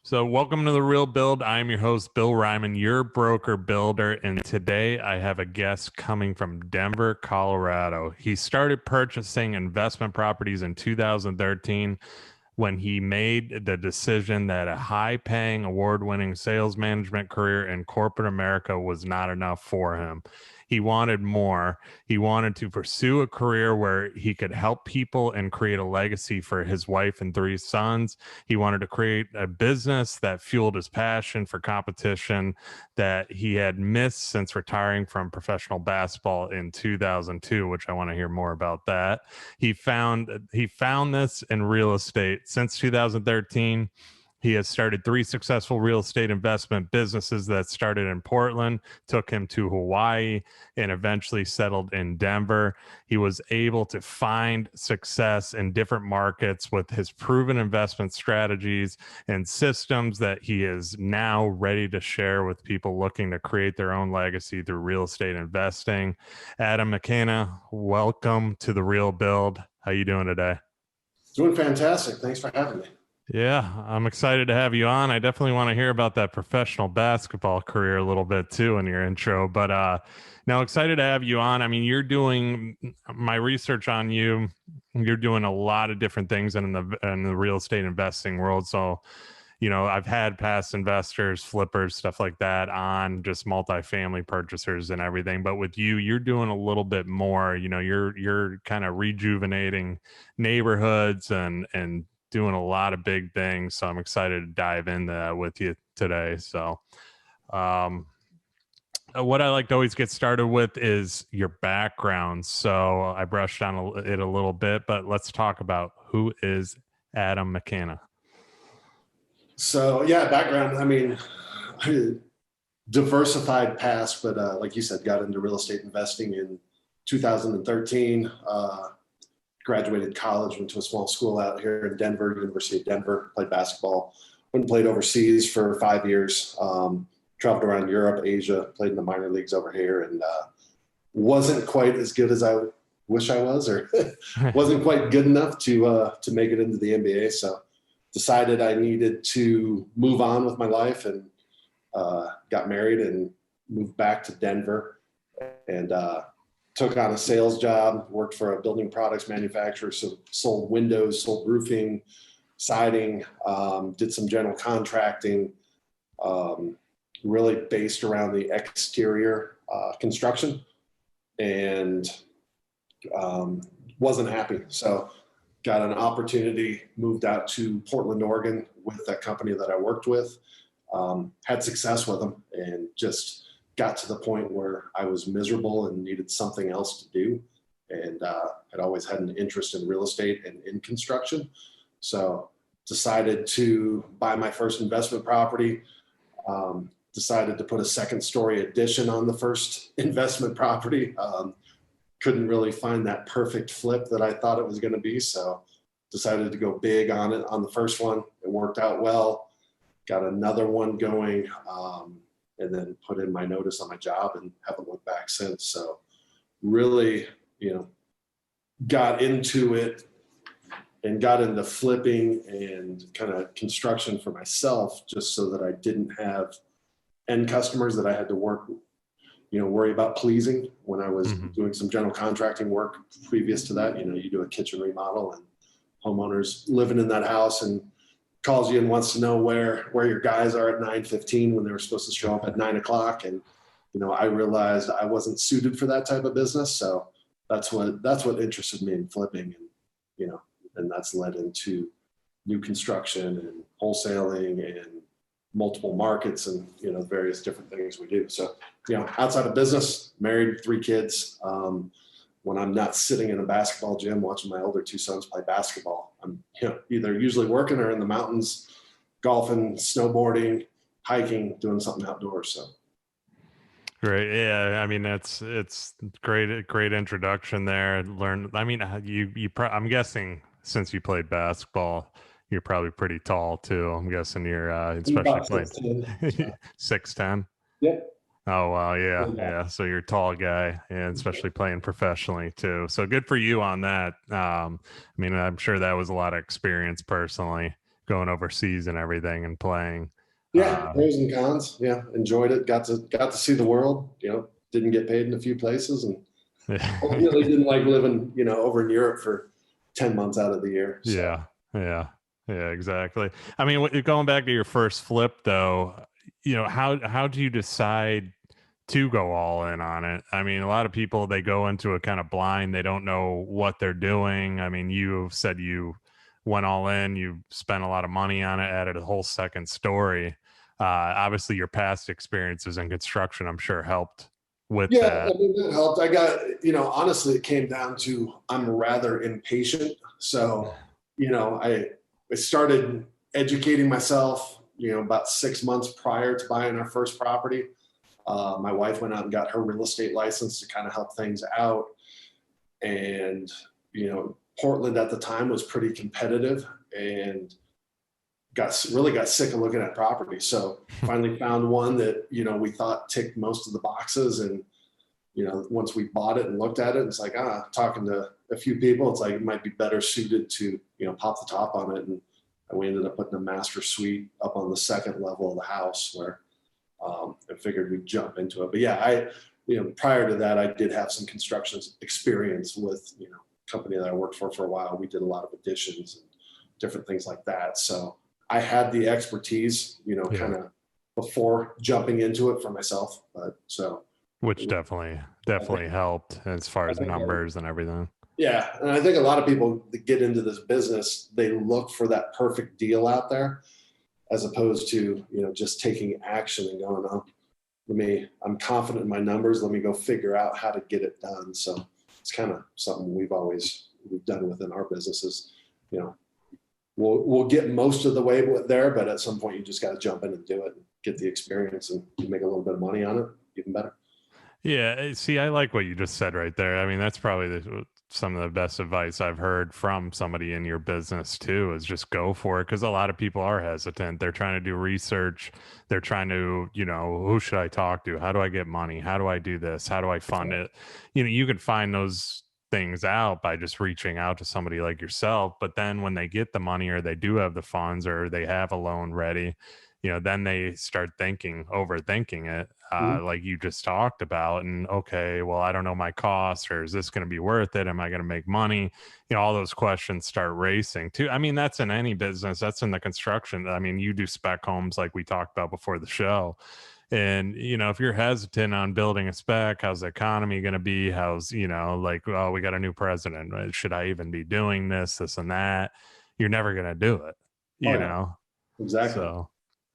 So, welcome to The Real Build. I'm your host, Bill Ryman, your broker builder. And today I have a guest coming from Denver, Colorado. He started purchasing investment properties in 2013 when he made the decision that a high paying, award winning sales management career in corporate America was not enough for him. He wanted more. He wanted to pursue a career where he could help people and create a legacy for his wife and three sons. He wanted to create a business that fueled his passion for competition that he had missed since retiring from professional basketball in 2002, which I want to hear more about that. He found this in real estate. Since 2013, he has started 3 successful real estate investment businesses that started in Portland, took him to Hawaii, and eventually settled in Denver. He was able to find success in different markets with his proven investment strategies and systems that he is now ready to share with people looking to create their own legacy through real estate investing. Adam McCanna, welcome to The Real Build. How you doing today? Doing fantastic. Thanks for having me. Yeah, I'm excited to have you on. I definitely want to hear about that professional basketball career a little bit too in your intro, but now excited to have you on. I mean, you're doing my research on you. You're doing a lot of different things in the real estate investing world. So, I've had past investors, flippers, stuff like that on just multifamily purchasers and everything. But with you, you're doing a little bit more. You're kind of rejuvenating neighborhoods and doing a lot of big things. So I'm excited to dive into that with you today. So what I like to always get started with is your background. So I brushed on it a little bit, but let's talk about who is Adam McCanna. So yeah, background. I mean, diversified past, but like you said, got into real estate investing in 2013. Graduated college, went to a small school out here in Denver, University of Denver, played basketball, went and played overseas for 5 years, traveled around Europe, Asia, played in the minor leagues over here, and wasn't quite as good as I wish I was, or wasn't quite good enough to make it into the NBA. So decided I needed to move on with my life and got married and moved back to Denver and took on a sales job, worked for a building products manufacturer, so sold windows, sold roofing, siding, did some general contracting, really based around the exterior construction, and wasn't happy. So got an opportunity, moved out to Portland, Oregon with that company that I worked with, had success with them, and just got to the point where I was miserable and needed something else to do. And had always had an interest in real estate and in construction. So decided to buy my first investment property, decided to put a second story addition on the first investment property. Couldn't really find that perfect flip that I thought it was going to be. So decided to go big on it on the first one. It worked out well. Got another one going, and then put in my notice on my job and haven't looked back since. So really, got into it and got into flipping and kind of construction for myself, just so that I didn't have end customers that I had to worry about pleasing when I was doing some general contracting work previous to that. You do a kitchen remodel and homeowners living in that house and calls you and wants to know where your guys are at 9:15 when they were supposed to show up at 9 o'clock. And, I realized I wasn't suited for that type of business. So that's what interested me in flipping, and that's led into new construction and wholesaling and multiple markets and, various different things we do. So, outside of business, married, 3 kids, when I'm not sitting in a basketball gym watching my older 2 sons play basketball, I'm either usually working or in the mountains, golfing, snowboarding, hiking, doing something outdoors. So Great. Yeah. I mean, it's great introduction there. I'm guessing since you played basketball, you're probably pretty tall too. I'm guessing you're especially playing 6'10". Yeah. Oh, wow. Yeah. So you're a tall guy, and especially playing professionally too. So good for you on that. I'm sure that was a lot of experience personally going overseas and everything and playing. Yeah, pros and cons. Yeah, enjoyed it. Got to see the world. Didn't get paid in a few places, and ultimately didn't like living, over in Europe for 10 months out of the year. So. Yeah, exactly. I mean, going back to your first flip, though, how do you decide to go all in on it? I mean, a lot of people, they go into it kind of blind. They don't know what they're doing. I mean, you said you went all in, you spent a lot of money on it, added a whole second story. Obviously, your past experiences in construction, I'm sure, helped with Yeah, that. I mean, that helped. I got, honestly, it came down to I'm rather impatient. So, I started educating myself, about 6 months prior to buying our first property. My wife went out and got her real estate license to kind of help things out. And, Portland at the time was pretty competitive and really got sick of looking at property. So finally found one that, we thought ticked most of the boxes. And, once we bought it and looked at it, it's like, talking to a few people, it's like, it might be better suited to, pop the top on it. And we ended up putting a master suite up on the second level of the house where I figured we'd jump into it. But yeah, prior to that, I did have some construction experience with, company that I worked for a while. We did a lot of additions and different things like that. So I had the expertise, kind of before jumping into it for myself. Which definitely helped as far as numbers and everything. Yeah. And I think a lot of people that get into this business, they look for that perfect deal out there as opposed to, just taking action and going, I'm confident in my numbers. Let me go figure out how to get it done. So it's kind of something we've done within our businesses. We'll get most of the way there, but at some point you just got to jump in and do it and get the experience, and you make a little bit of money on it, even better. Yeah, see, I like what you just said right there. I mean, that's probably some of the best advice I've heard from somebody in your business too, is just go for it. Because a lot of people are hesitant. They're trying to do research. They're trying to, who should I talk to? How do I get money? How do I do this? How do I fund it? You can find those things out by just reaching out to somebody like yourself. But then when they get the money, or they do have the funds, or they have a loan ready, then they start overthinking it, like you just talked about. And okay, well, I don't know my costs, or is this going to be worth it? Am I going to make money? All those questions start racing too. I mean, that's in any business. That's in the construction. I mean, you do spec homes like we talked about before the show. And, if you're hesitant on building a spec, how's the economy going to be? How's, like, oh, we got a new president, right? Should I even be doing this and that? You're never going to do it, Exactly. So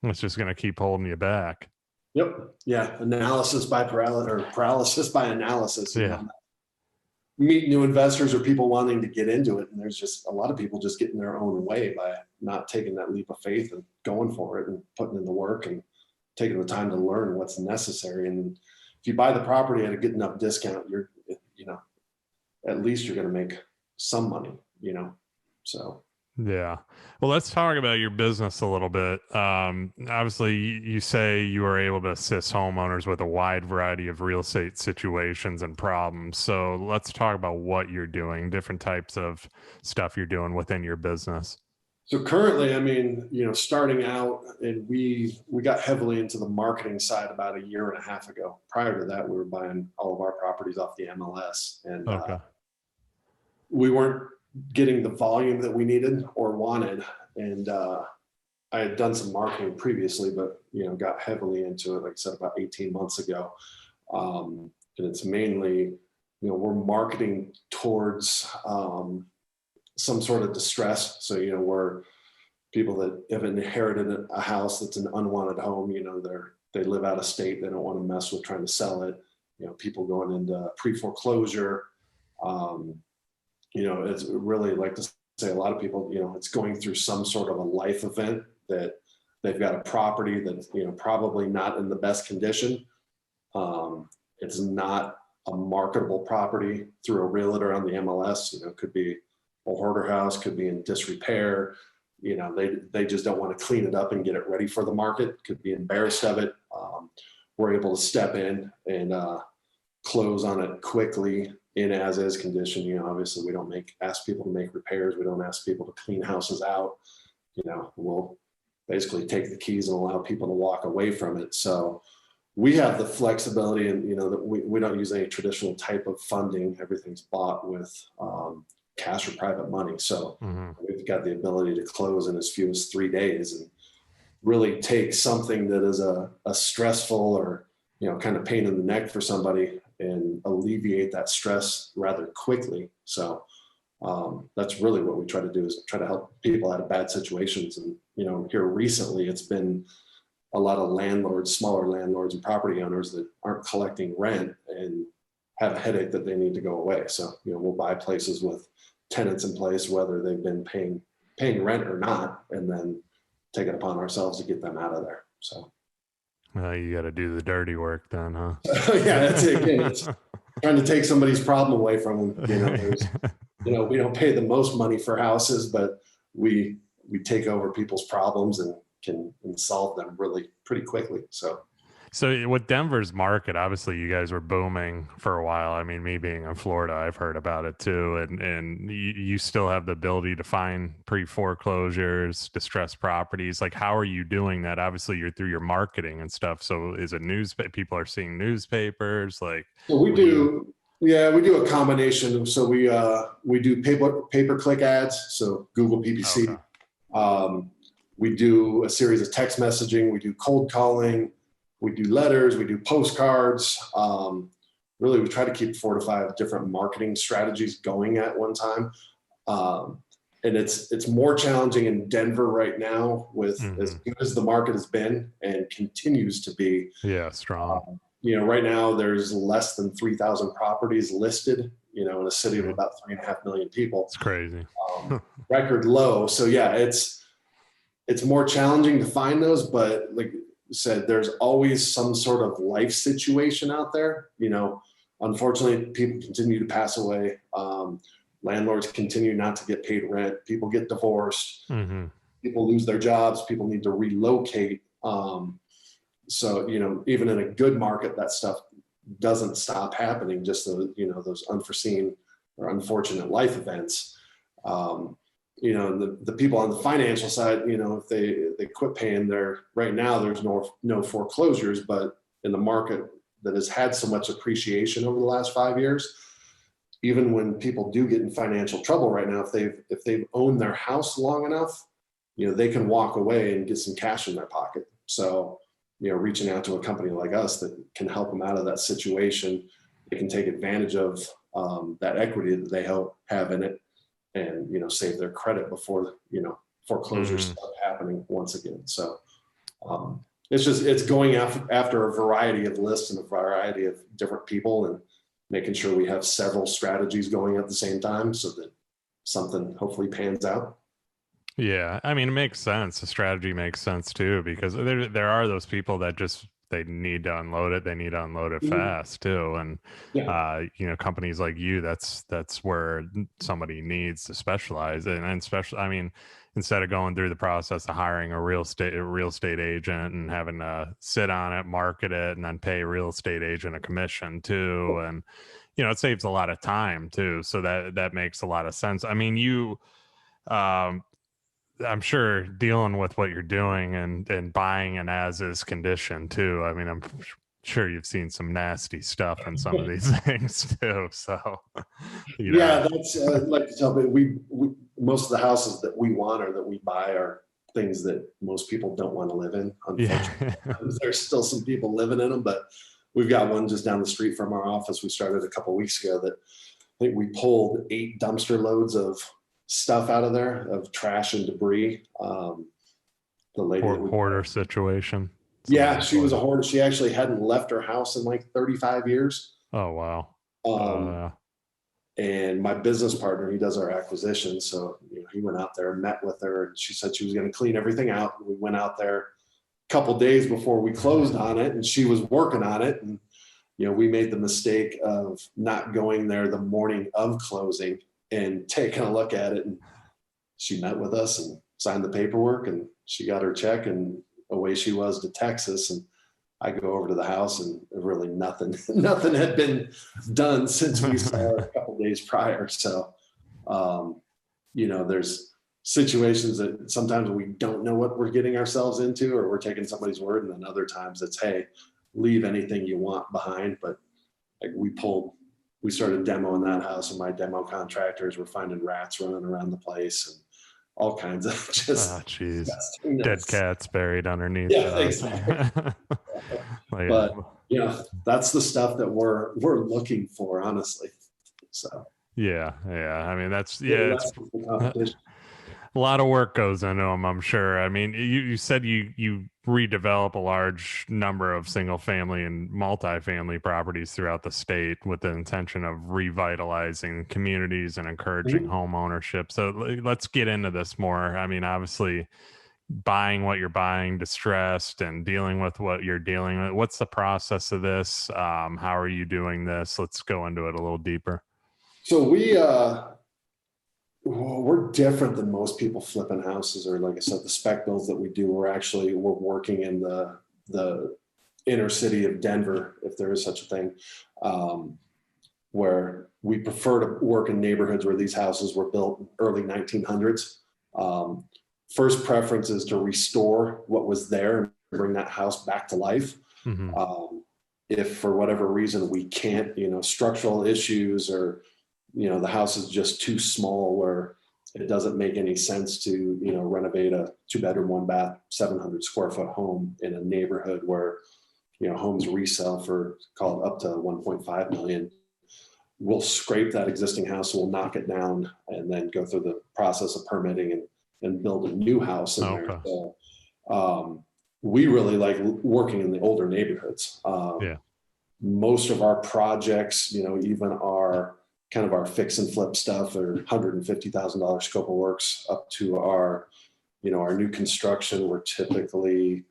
it's just going to keep holding you back. Yep. Yeah. Analysis by paralysis, or paralysis by analysis. Yeah. Meet new investors or people wanting to get into it. And there's just a lot of people just getting their own way by not taking that leap of faith and going for it and putting in the work and taking the time to learn what's necessary. And if you buy the property at a good enough discount, you're, at least you're going to make some money, so. Yeah. Well, let's talk about your business a little bit. Obviously, you say you are able to assist homeowners with a wide variety of real estate situations and problems. So let's talk about what you're doing, different types of stuff you're doing within your business. So currently, I mean, starting out, and we got heavily into the marketing side about a year and a half ago. Prior to that, we were buying all of our properties off the MLS, and we weren't getting the volume that we needed or wanted. And I had done some marketing previously, but got heavily into it, like I said, about 18 months ago. And it's mainly, we're marketing towards some sort of distress. So, we're people that have inherited a house that's an unwanted home, they live out of state. They don't want to mess with trying to sell it. People going into pre-foreclosure. It's really, like to say, a lot of people, it's going through some sort of a life event that they've got a property that's, probably not in the best condition. It's not a marketable property through a realtor on the MLS. Could be a hoarder house, could be in disrepair. They just don't want to clean it up and get it ready for the market, could be embarrassed of it. We're able to step in and close on it quickly in as is condition. Obviously we don't ask people to make repairs. We don't ask people to clean houses out. we'll basically take the keys and allow people to walk away from it. So we have the flexibility, and that we don't use any traditional type of funding. Everything's bought with cash or private money. So we've got the ability to close in as few as 3 days and really take something that is a stressful or kind of pain in the neck for somebody and alleviate that stress rather quickly. So that's really what we try to do, is try to help people out of bad situations. And here recently it's been a lot of landlords, smaller landlords and property owners that aren't collecting rent and have a headache that they need to go away. So we'll buy places with tenants in place, whether they've been paying rent or not, and then take it upon ourselves to get them out of there. So you got to do the dirty work then, huh? Yeah, that's it. Again, it's trying to take somebody's problem away from them. We don't pay the most money for houses, but we take over people's problems and can solve them really pretty quickly. So with Denver's market, obviously you guys were booming for a while. I mean, me being in Florida, I've heard about it too. And you still have the ability to find pre-foreclosures, distressed properties. Like, how are you doing that? Obviously you're through your marketing and stuff. So is it people are seeing newspapers? Like, well, we do a combination. So we do pay-per-click ads. So Google PPC. Okay. We do a series of text messaging. We do cold calling. We do letters. We do postcards. Really, we try to keep 4 to 5 different marketing strategies going at one time. And it's more challenging in Denver right now with as good as the market has been and continues to be. Yeah, strong. Right now there's less than 3,000 properties listed, in a city of about 3.5 million people. It's crazy. Record low. So yeah, it's more challenging to find those, but like I said, there's always some sort of life situation out there. Unfortunately, people continue to pass away. Landlords continue not to get paid rent. People get divorced. People lose their jobs. People need to relocate. So, even in a good market, that stuff doesn't stop happening. Just those unforeseen or unfortunate life events. The people on the financial side, if they quit paying, right now there's no foreclosures, but in the market that has had so much appreciation over the last 5 years, even when people do get in financial trouble right now, if they've owned their house long enough, they can walk away and get some cash in their pocket. So, reaching out to a company like us that can help them out of that situation, they can take advantage of that equity that they have in it, and save their credit before foreclosures start happening once again. So it's going after a variety of lists and a variety of different people, and making sure we have several strategies going at the same time so that something hopefully pans out. Yeah, I mean, it makes sense. The strategy makes sense too, because there are those people that just they need to unload it. They need to unload it fast too. And companies like you, that's where somebody needs to specialize. And especially, I mean, instead of going through the process of hiring a real estate agent and having to sit on it, market it, and then pay a real estate agent a commission too. And it saves a lot of time too. So that makes a lot of sense. I mean, I'm sure dealing with what you're doing and buying an as-is condition too. I mean, I'm sure you've seen some nasty stuff in some of these things too. So, yeah, that's like to tell me, we most of the houses that we want or that we buy are things that most people don't want to live in. Unfortunately, there's still some people living in them, but we've got one just down the street from our office. We started a couple of weeks ago that I think we pulled 8 dumpster loads of stuff out of there, of trash and debris. The lady hoarder situation. Yeah, she was a hoarder. She actually hadn't left her house in like 35 years. Oh wow. And my business partner, he does our acquisition, so he went out there and met with her, and she said she was going to clean everything out. We went out there a couple days before we closed on it, and she was working on it, and we made the mistake of not going there the morning of closing and taking a look at it. And she met with us and signed the paperwork, and she got her check, and away she was to Texas. And I go over to the house, and really nothing had been done since we saw her a couple days prior. So, there's situations that sometimes we don't know what we're getting ourselves into, or we're taking somebody's word. And then other times it's, hey, leave anything you want behind. But like we started demoing that house, and my demo contractors were finding rats running around the place and all kinds of just dead cats buried underneath. Yeah, exactly. But that's the stuff that we're looking for, honestly. So yeah. I mean, it's a lot of work goes into them, I'm sure. I mean, you said you redevelop a large number of single family and multifamily properties throughout the state with the intention of revitalizing communities and encouraging home ownership. So let's get into this more. I mean, obviously, buying what you're buying, distressed, and dealing with what you're dealing with. What's the process of this? How are you doing this? Let's go into it a little deeper. So we're different than most people flipping houses, or like I said, the spec builds that we do. We're working in the inner city of Denver, if there is such a thing, where we prefer to work in neighborhoods where these houses were built early 1900s. First preference is to restore what was there and bring that house back to life. If for whatever reason we can't, structural issues, or the house is just too small where it doesn't make any sense to, renovate a 2-bedroom, 1-bath, 700 square foot home in a neighborhood where, homes resell for call it up to 1.5 million. We'll scrape that existing house, we'll knock it down, and then go through the process of permitting and build a new house in there. So we really like working in the older neighborhoods. Most of our projects, even our kind of our fix and flip stuff, or $150,000 scope of works, up to our new construction, we're typically,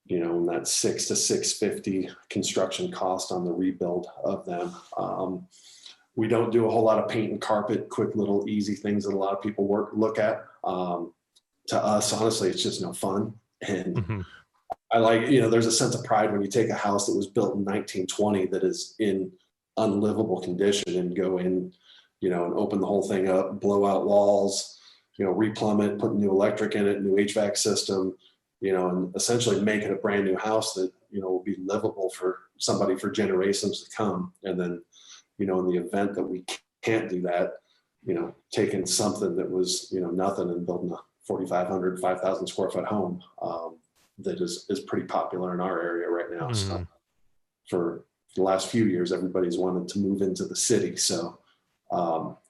in that $600 to $650 construction cost on the rebuild of them. We don't do a whole lot of paint and carpet, quick little easy things that a lot of people look at. To us, honestly, it's just no fun. And I like, there's a sense of pride when you take a house that was built in 1920 that is in unlivable condition, and go in, and open the whole thing up, blow out walls, replumb it, put new electric in it, new HVAC system, and essentially make it a brand new house that, will be livable for somebody for generations to come. And then, in the event that we can't do that, taking something that was, nothing and building a 4,500, 5,000 square foot home that is pretty popular in our area right now. So for the last few years, everybody's wanted to move into the city. So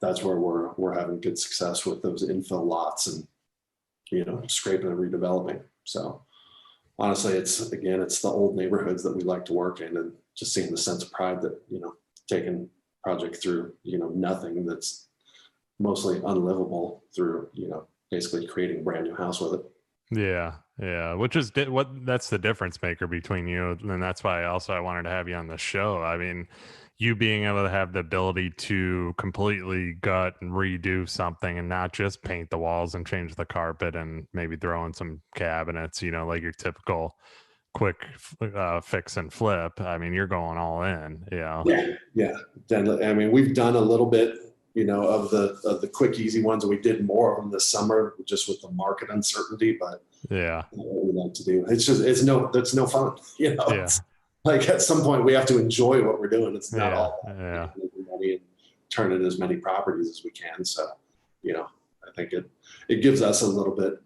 that's where we're having good success with those infill lots and, scraping and redeveloping. So honestly, it's the old neighborhoods that we like to work in, and just seeing the sense of pride that, taking project through, nothing that's mostly unlivable through, basically creating a brand new house with it. Yeah. Which is that's the difference maker between you. And that's why I wanted to have you on the show. I mean, you being able to have the ability to completely gut and redo something, and not just paint the walls and change the carpet and maybe throw in some cabinets, like your typical quick fix and flip. I mean, you're going all in. Yeah. I mean, we've done a little bit, of the quick, easy ones, and we did more of them this summer just with the market uncertainty. But what we like to do, that's no fun. It's like at some point we have to enjoy what we're doing. It's not all making money and turning as many properties as we can. So, I think it gives us a little bit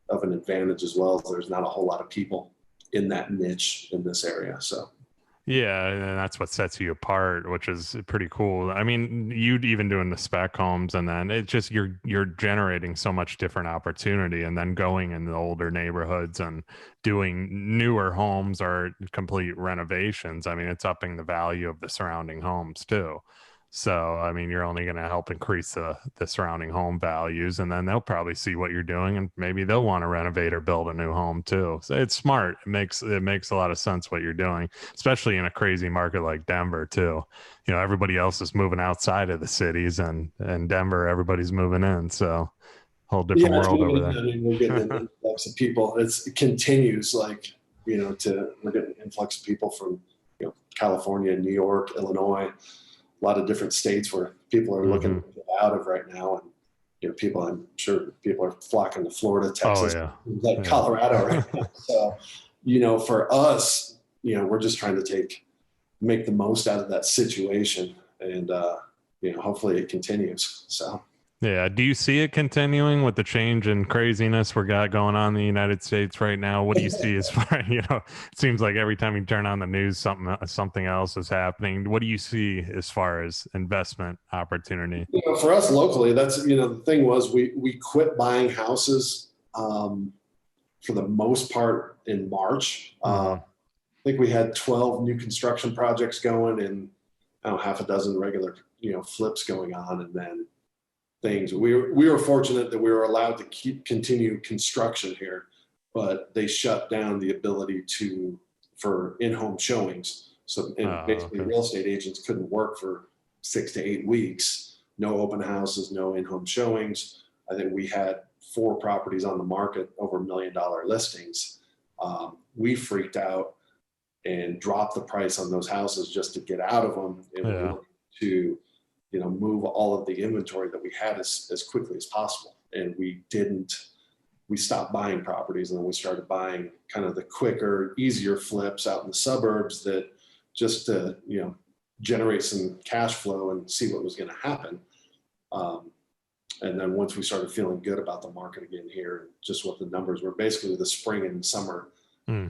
of an advantage as well. There's not a whole lot of people in that niche in this area. So. Yeah, and that's what sets you apart, which is pretty cool. I mean, you'd even doing the spec homes, and then it's just you're generating so much different opportunity, and then going in the older neighborhoods and doing newer homes or complete renovations. I mean, it's upping the value of the surrounding homes too. So, I mean, you're only going to help increase the surrounding home values, and then they'll probably see what you're doing, and maybe they'll want to renovate or build a new home too. So it's smart. It makes a lot of sense what you're doing, especially in a crazy market like Denver too. Everybody else is moving outside of the cities, and Denver, everybody's moving in. So whole different world over there. I mean, we're getting an influx of people. It continues we're getting an influx of people from, California, New York, Illinois, a lot of different states where people are looking to get out of right now. And, people, I'm sure people are flocking to Florida, Oh Texas, yeah. like Colorado right now. So, for us, we're just trying to make the most out of that situation, and hopefully it continues. So. Yeah. Do you see it continuing with the change and craziness we got going on in the United States right now? What do you see as far, it seems like every time you turn on the news, something else is happening. What do you see as far as investment opportunity? For us locally, that's, the thing was we quit buying houses for the most part in March. I think we had 12 new construction projects going and I don't know, half a dozen regular, flips going on. And then we were fortunate that we were allowed to continue construction here, but they shut down the ability for in-home showings. So basically real estate agents couldn't work for 6 to 8 weeks, no open houses, no in-home showings. I think we had 4 properties on the market over $1 million listings. We freaked out and dropped the price on those houses just to get out of them and to move all of the inventory that we had as quickly as possible. And we stopped buying properties, and then we started buying kind of the quicker, easier flips out in the suburbs that just to, generate some cash flow and see what was going to happen. And then once we started feeling good about the market again here, just what the numbers were, basically the spring and summer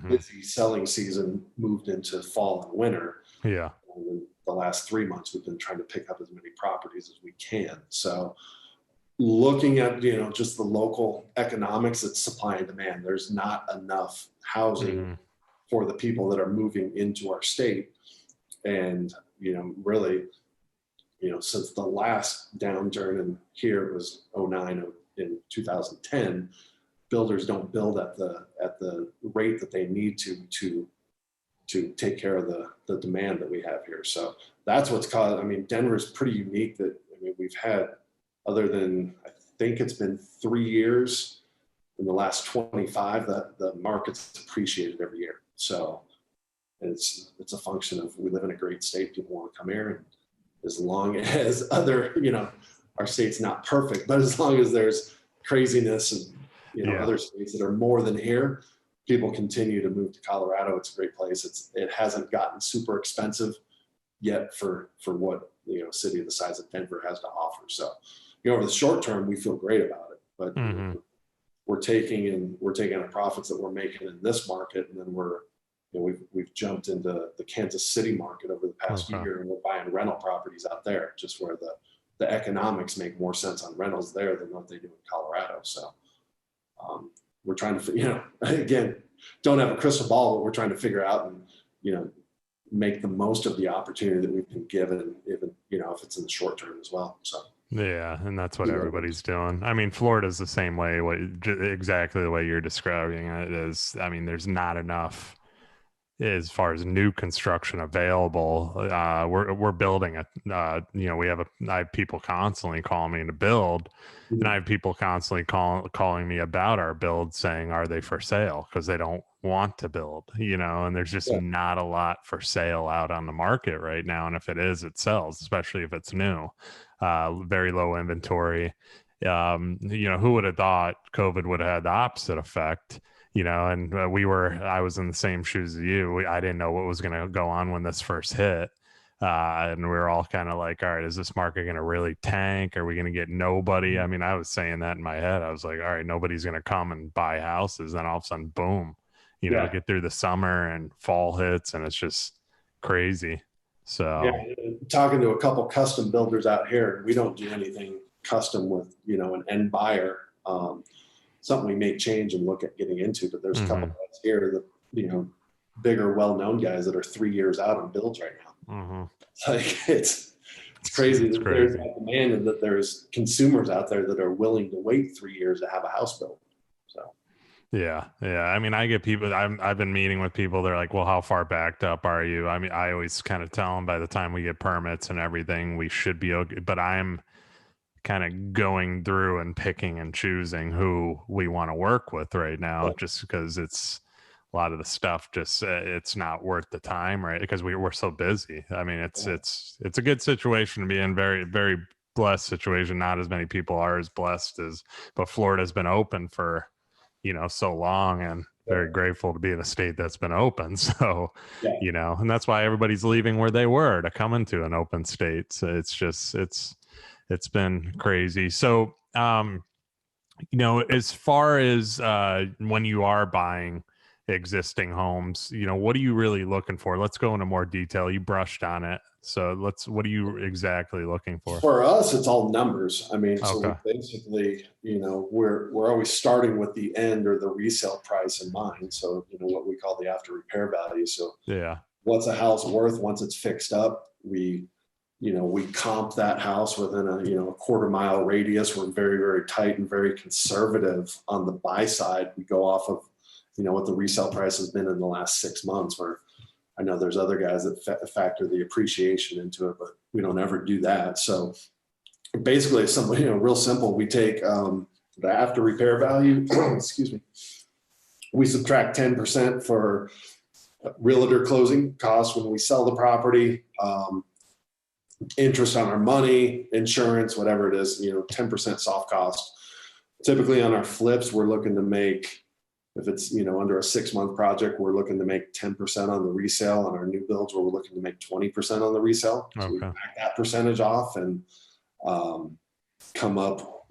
busy selling season moved into fall and winter. Yeah. And the last 3 months, we've been trying to pick up as many properties as we can. So looking at, just the local economics, it's supply and demand. There's not enough housing for the people that are moving into our state. And, really, since the last downturn in here was 2009 in 2010, builders don't build at the rate that they need to take care of the demand that we have here. So that's what's caused. Denver's pretty unique that, we've had, other than, I think it's been 3 years in the last 25, the market's appreciated every year. So it's a function of, we live in a great state. People want to come here, and as long as our state's not perfect, but as long as there's craziness and, other states that are more than here, people continue to move to Colorado. It's a great place. It hasn't gotten super expensive yet for what, a city of the size of Denver has to offer. So, over the short term, we feel great about it, but we're taking our profits that we're making in this market, and then we've jumped into the Kansas City market over the past year, and we're buying rental properties out there, just where the economics make more sense on rentals there than what they do in Colorado. So we're trying to, again, don't have a crystal ball, but we're trying to figure out and, make the most of the opportunity that we've been given, even, if it's in the short term as well. So. Yeah, and that's what everybody's doing. Florida's the same way, exactly the way you're describing it is. There's not enough as far as new construction available. We're building I have people constantly calling me to build, and I have people constantly calling me about our build, saying, are they for sale? Because they don't want to build, and there's just not a lot for sale out on the market right now. And if it is, it sells, especially if it's new. Very low inventory. Who would have thought COVID would have had the opposite effect? And I was in the same shoes as you. I didn't know what was going to go on when this first hit. And we were all kind of like, all right, is this market going to really tank? Are we going to get nobody? I was saying that in my head. I was like, all right, nobody's going to come and buy houses. Then all of a sudden, boom, get through the summer and fall hits, and it's just crazy. So talking to a couple custom builders out here, we don't do anything custom with, an end buyer. Something we may change and look at getting into, but there's a couple guys here that, bigger, well-known guys that are 3 years out on builds right now. It's crazy. It's that crazy. There's that demand, and that there's consumers out there that are willing to wait 3 years to have a house built. So. Yeah. I get people, I've been meeting with people. They're like, well, how far backed up are you? I always kind of tell them by the time we get permits and everything, we should be okay. But I'm kind of going through and picking and choosing who we want to work with right now, just because it's a lot of the stuff, just it's not worth the time, right? Because we're so busy. It's a good situation to be in, very, very blessed situation. Not as many people are as blessed as, but Florida's been open for, so long, and very grateful to be in a state that's been open. So, Yeah. And that's why everybody's leaving where they were to come into an open state. So it's just, it's been crazy. So, as far as when you are buying existing homes, what are you really looking for? Let's go into more detail. You brushed on it. So what are you exactly looking for? For us, it's all numbers. I mean, so Okay. basically, we're always starting with the end or the resale price in mind. So, what we call the after repair value. So Yeah. what's a house worth once it's fixed up? We comp that house within a quarter mile radius. We're very, very tight and very conservative on the buy side. We go off of, what the resale price has been in the last 6 months, where I know there's other guys that factor the appreciation into it, but we don't ever do that. So basically it's something, real simple. We take the after repair value, excuse me. We subtract 10% for realtor closing costs when we sell the property, interest on our money, insurance, whatever it is, 10% soft cost. Typically on our flips, we're looking to make, if it's, under a 6-month project, we're looking to make 10% on the resale. On our new builds, we're looking to make 20% on the resale. So we back that percentage off and come up,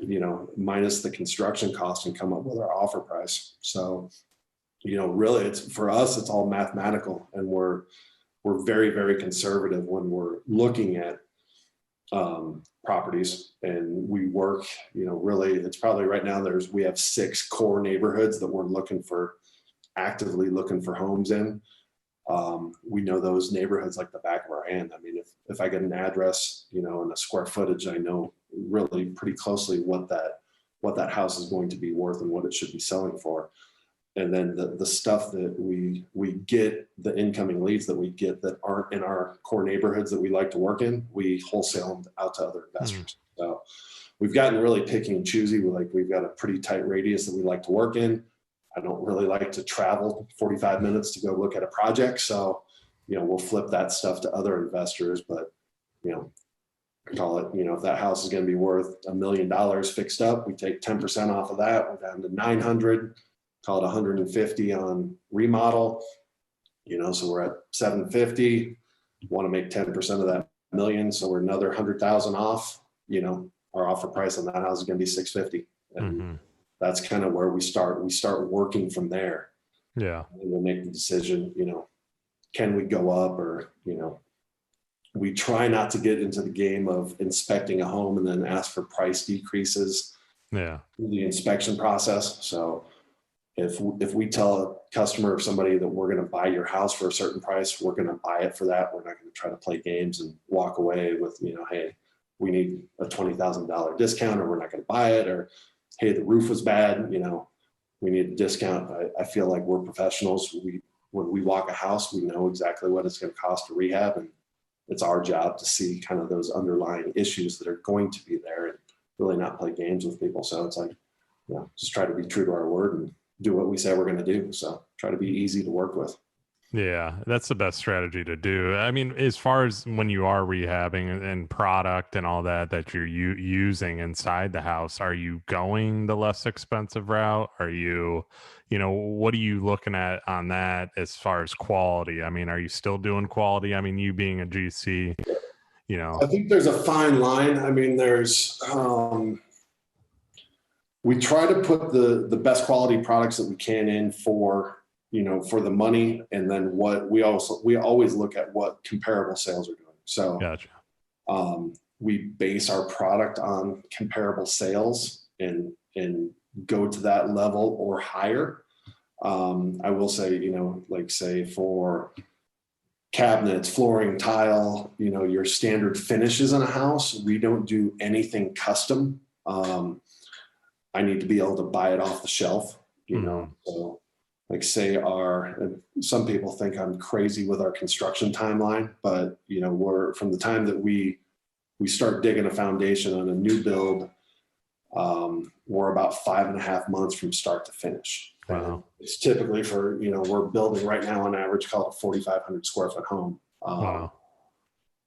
minus the construction cost and come up with our offer price. So, really it's, for us, it's all mathematical, and we're very, very conservative when we're looking at properties, and we work, really, it's probably right now we have 6 core neighborhoods that we're actively looking for homes in. We know those neighborhoods like the back of our hand. I mean, if I get an address, and a square footage, I know really pretty closely what that house is going to be worth and what it should be selling for. And then the stuff that we get, the incoming leads that we get that aren't in our core neighborhoods that we like to work in, we wholesale them out to other investors. So we've gotten really picky and choosy. We've got a pretty tight radius that we like to work in. I don't really like to travel 45 minutes to go look at a project. So, we'll flip that stuff to other investors, but, call it, if that house is going to be worth $1 million fixed up, we take 10% off of that. We're down to 900. Call it 150 on remodel, so we're at 750, want to make 10% of that million. So we're another 100,000 off, our offer price on that house is going to be 650. And that's kind of where we start. We start working from there. Yeah. And we'll make the decision, can we go up, or, we try not to get into the game of inspecting a home and then ask for price decreases. Yeah. Through the inspection process. So if we tell a customer or somebody that we're going to buy your house for a certain price, we're going to buy it for that. We're not going to try to play games and walk away with, hey, we need a $20,000 discount, or we're not going to buy it, or, hey, the roof was bad, we need a discount. I feel like we're professionals. When we walk a house, we know exactly what it's going to cost to rehab, and it's our job to see kind of those underlying issues that are going to be there and really not play games with people. So it's like, just try to be true to our word and do what we say we're going to do. So try to be easy to work with. Yeah, that's the best strategy to do. I mean, as far as when you are rehabbing and product and all that you're using inside the house, are you going the less expensive route? Are you, what are you looking at on that as far as quality? I mean, are you still doing quality? I mean, you being a GC, I think there's a fine line. I mean, we try to put the best quality products that we can in for the money. And then we always look at what comparable sales are doing. So gotcha. We base our product on comparable sales and go to that level or higher. I will say, like say for cabinets, flooring, tile, your standard finishes in a house, we don't do anything custom. I need to be able to buy it off the shelf, so like say some people think I'm crazy with our construction timeline, but we're from the time that we start digging a foundation on a new build, we're about 5.5 months from start to finish. Wow. And it's typically for, we're building right now on average, call it a 4,500 square foot home. Wow.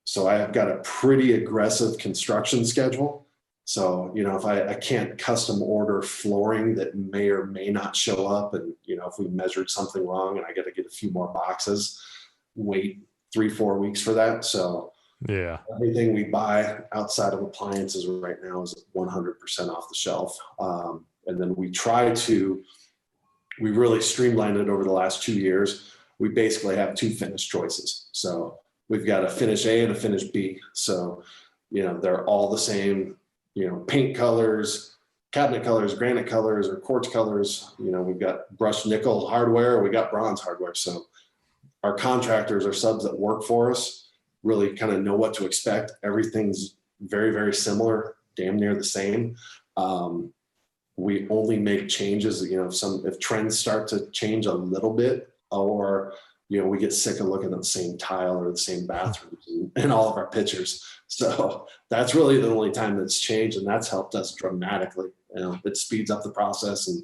So I have got a pretty aggressive construction schedule. So, if I can't custom order flooring that may or may not show up, and, if we measured something wrong and I got to get a few more boxes, wait 3-4 weeks for that. So Yeah. everything we buy outside of appliances right now is 100% off the shelf. And then we really streamlined it over the last 2 years. We basically have 2 finish choices. So we've got a finish A and a finish B. So, they're all the same, paint colors, cabinet colors, granite colors, or quartz colors. We've got brushed nickel hardware, we got bronze hardware. So our contractors or subs that work for us really kind of know what to expect. Everything's very, very similar, damn near the same. We only make changes, if trends start to change a little bit, or, we get sick of looking at the same tile or the same bathrooms in all of our pictures. So that's really the only time that's changed, and that's helped us dramatically. It speeds up the process, and,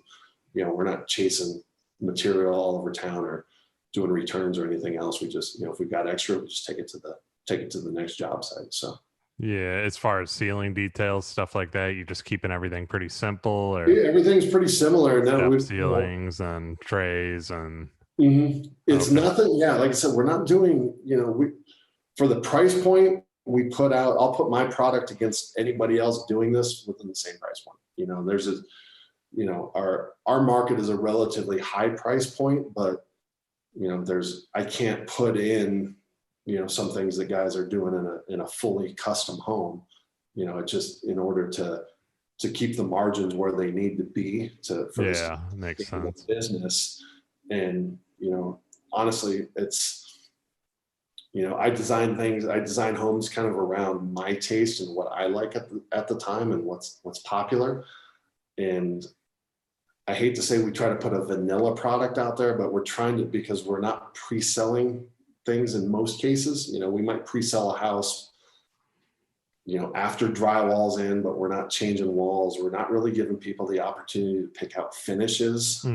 we're not chasing material all over town or doing returns or anything else. We just, if we've got extra, we just take it to the next job site. So Yeah, as far as ceiling details, stuff like that, you're just keeping everything pretty simple, or yeah, everything's pretty similar. step ceilings and trays and it's Okay. nothing. Yeah, like I said, we're not doing. For the price point we put out, I'll put my product against anybody else doing this within the same price point. There's our market is a relatively high price point, but I can't put in some things that guys are doing in a fully custom home. It's just in order to keep the margins where they need to be for this makes sense. business. And honestly, it's I design homes kind of around my taste and what I like at the time and what's popular. And I hate to say we try to put a vanilla product out there, but we're trying to, because we're not pre-selling things in most cases. We might pre-sell a house, after drywall's in, but we're not changing walls. We're not really giving people the opportunity to pick out finishes,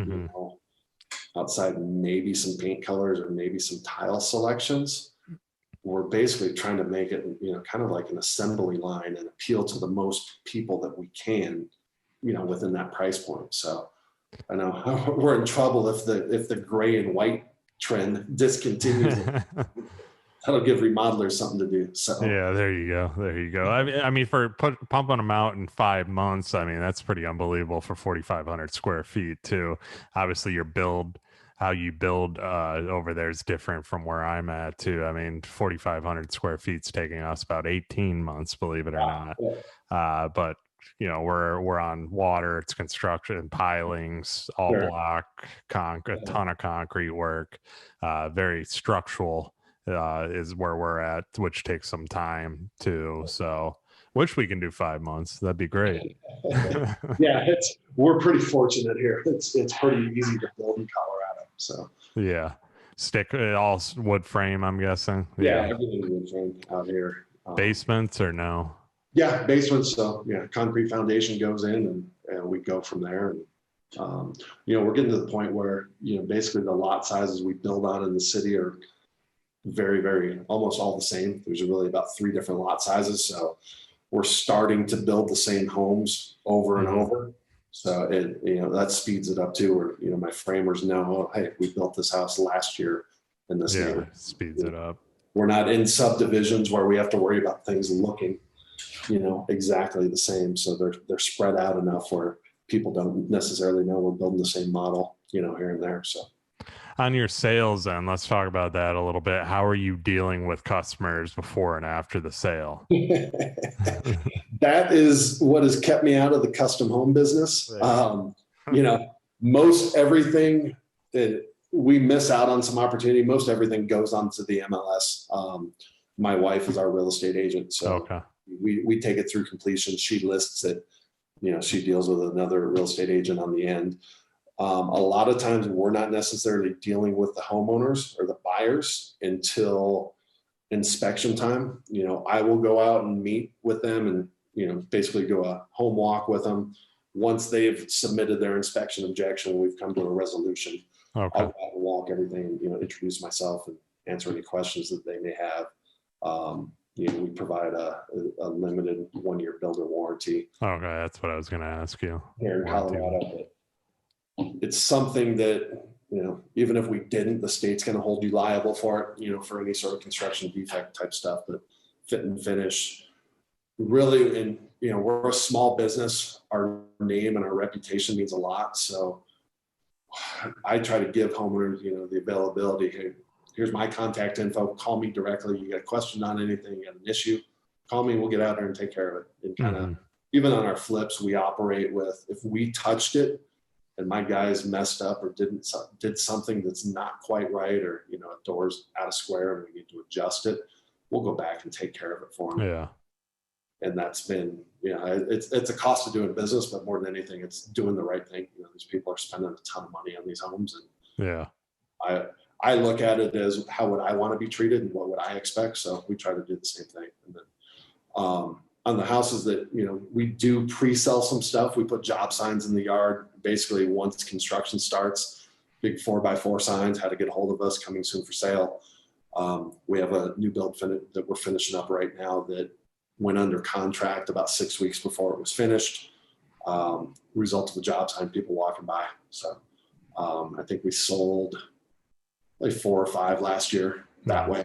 outside maybe some paint colors or maybe some tile selections. We're basically trying to make it, kind of like an assembly line and appeal to the most people that we can, within that price point. So I know we're in trouble if the gray and white trend discontinues. That'll give remodelers something to do. So yeah, there you go. I mean, for pumping them out in 5 months, I mean, that's pretty unbelievable for 4,500 square feet too. Obviously how you build over there is different from where I'm at too. I mean, 4,500 square feet's taking us about 18 months, believe it or not. Yeah. But we're on water, it's construction, pilings, all block, a ton of concrete work, very structural is where we're at, which takes some time too. So wish we can do 5 months. That'd be great. Yeah, we're pretty fortunate here. It's pretty easy to build in Colorado. So yeah, all wood frame, I'm guessing. Yeah, everything's wood frame out here. Basements or no? Yeah, basements. So concrete foundation goes in, and we go from there. And we're getting to the point where basically the lot sizes we build on in the city are very, very almost all the same. There's really about 3 different lot sizes. So we're starting to build the same homes over and over. So that speeds it up too. Where my framers know, oh, hey, we built this house last year in this neighborhood. Speeds it up. We're not in subdivisions where we have to worry about things looking exactly the same. So they're spread out enough where people don't necessarily know we're building the same model, here and there. So on your sales then, let's talk about that a little bit. How are you dealing with customers before and after the sale? That is what has kept me out of the custom home business. Most everything that we miss out on some opportunity, most everything goes onto the MLS. My wife is our real estate agent. So we take it through completion. She lists it, she deals with another real estate agent on the end. A lot of times we're not necessarily dealing with the homeowners or the buyers until inspection time. I will go out and meet with them and, basically do a home walk with them. Once they've submitted their inspection objection, we've come to a resolution. I'll go out and walk everything, introduce myself and answer any questions that they may have. we provide a limited 1-year builder warranty. Okay, that's what I was going to ask you. Here in Colorado, but it's something that, even if we didn't, the state's going to hold you liable for it, for any sort of construction defect type stuff. But fit and finish, really, and we're a small business. Our name and our reputation means a lot. So I try to give homeowners, the availability. Hey, here's my contact info. Call me directly. You got a question on anything, you got an issue, call me. We'll get out there and take care of it. And kind of, even on our flips, we operate with, if we touched it and my guys messed up or did something that's not quite right, or, a door's out of square and we need to adjust it, we'll go back and take care of it for them. Yeah. And that's been, it's a cost of doing business, but more than anything, it's doing the right thing. These people are spending a ton of money on these homes, and yeah, I look at it as, how would I want to be treated and what would I expect? So we try to do the same thing. And then on the houses that, we do pre-sell some stuff, we put job signs in the yard. Basically, once construction starts, big 4x4 signs, how to get a hold of us, coming soon for sale. We have a new build that we're finishing up right now that went under contract about 6 weeks before it was finished. Result of the job sign, people walking by. So I think we sold like 4 or 5 last year that way.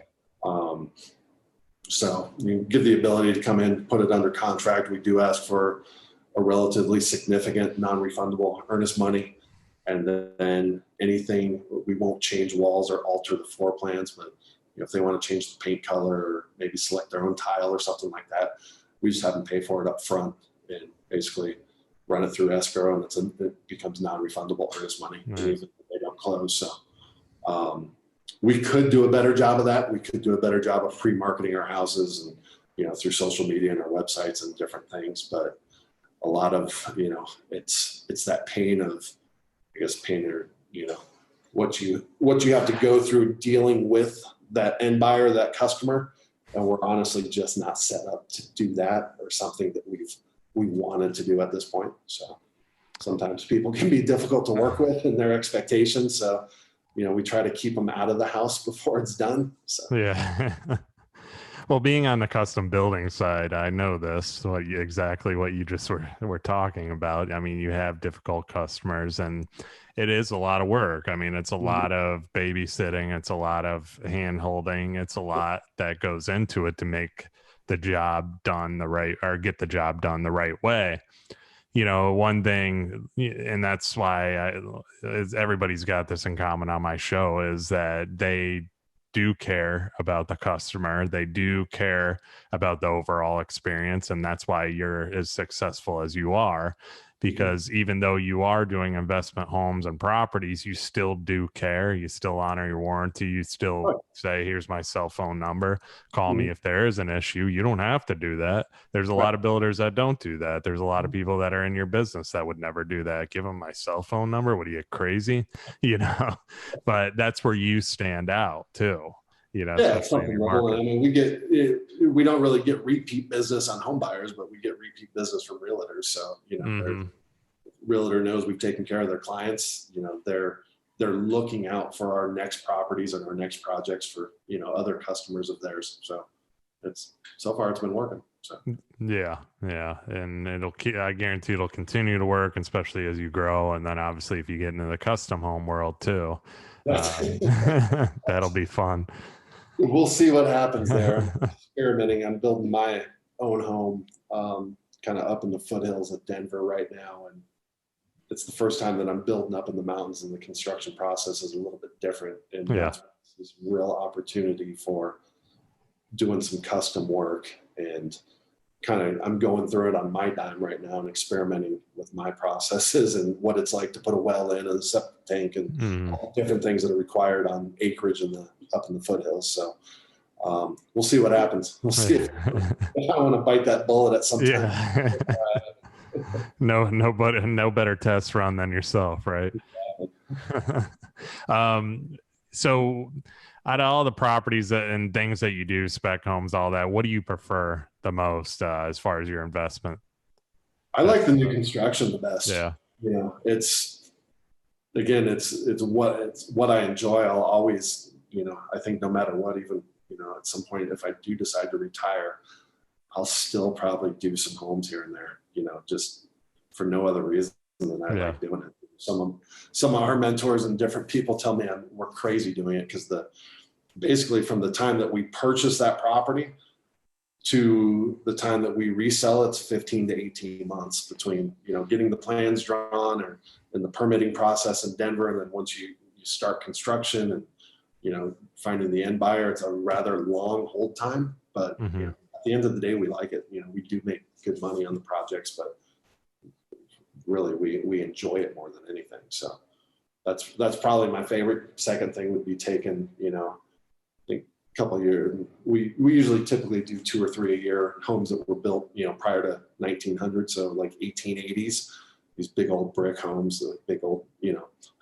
So you give the ability to come in, put it under contract. We do ask for a relatively significant non-refundable earnest money. And then anything, we won't change walls or alter the floor plans, but if they want to change the paint color or maybe select their own tile or something like that, we just have them pay for it up front and basically run it through escrow, and it becomes non-refundable earnest money. Nice. Even if they don't close. So we could do a better job of that. We could do a better job of pre-marketing our houses and, through social media and our websites and different things. But a lot of, it's that pain of, or, what you have to go through dealing with that end buyer, that customer. And we're honestly just not set up to do that, or something that we wanted to do at this point. So sometimes people can be difficult to work with and their expectations. So, we try to keep them out of the house before it's done. So. Yeah. Well, being on the custom building side, I know this, exactly what you just were talking about. I mean, you have difficult customers, and it is a lot of work. I mean, it's a lot of babysitting. It's a lot of hand holding. It's a lot that goes into it to make the job done get the job done the right way. One thing, and that's why everybody's got this in common on my show, is that they do care about the customer. They do care about the overall experience. And that's why you're as successful as you are, because even though you are doing investment homes and properties, you still do care. You still honor your warranty. You still say, here's my cell phone number. Call me if there is an issue. You don't have to do that. There's a lot of builders that don't do that. There's a lot of people that are in your business that would never do that. Give them my cell phone number. What are you, crazy? But that's where you stand out too. Yeah, something level. I mean, we don't really get repeat business on home buyers, but we get repeat business from realtors. So, realtor knows we've taken care of their clients. They're looking out for our next properties and our next projects for, other customers of theirs. So so far it's been working. So. Yeah. And I guarantee it'll continue to work, especially as you grow. And then obviously if you get into the custom home world too, that'll be fun. We'll see what happens there. I'm experimenting. I'm building my own home, kind of up in the foothills of Denver right now. And it's the first time that I'm building up in the mountains, and the construction process is a little bit different. And that's this real opportunity for doing some custom work, and I'm going through it on my dime right now and experimenting with my processes and what it's like to put a well in and a septic tank and all the different things that are required on acreage up in the foothills. So we'll see what happens. We'll see if I want to bite that bullet at some time. No better test run than yourself, right? So out of all the properties and things that you do, spec homes, all that, what do you prefer the most as far as your investment? I like the new construction the best. Yeah. It's what I enjoy. I'll always, I think no matter what, even at some point, if I do decide to retire, I'll still probably do some homes here and there, just for no other reason than I like doing it. Some of our mentors and different people tell me we're crazy doing it, because basically from the time that we purchase that property to the time that we resell, it's 15 to 18 months between, getting the plans drawn or in the permitting process in Denver. And then once you start construction and, finding the end buyer, it's a rather long hold time, but at the end of the day, we like it. We do make good money on the projects, but really we enjoy it more than anything. So that's probably my favorite. Second thing would be taking, I think a couple of years. We usually typically do 2 or 3 a year, homes that were built, prior to 1900. So like 1880s, these big old brick homes, like big old,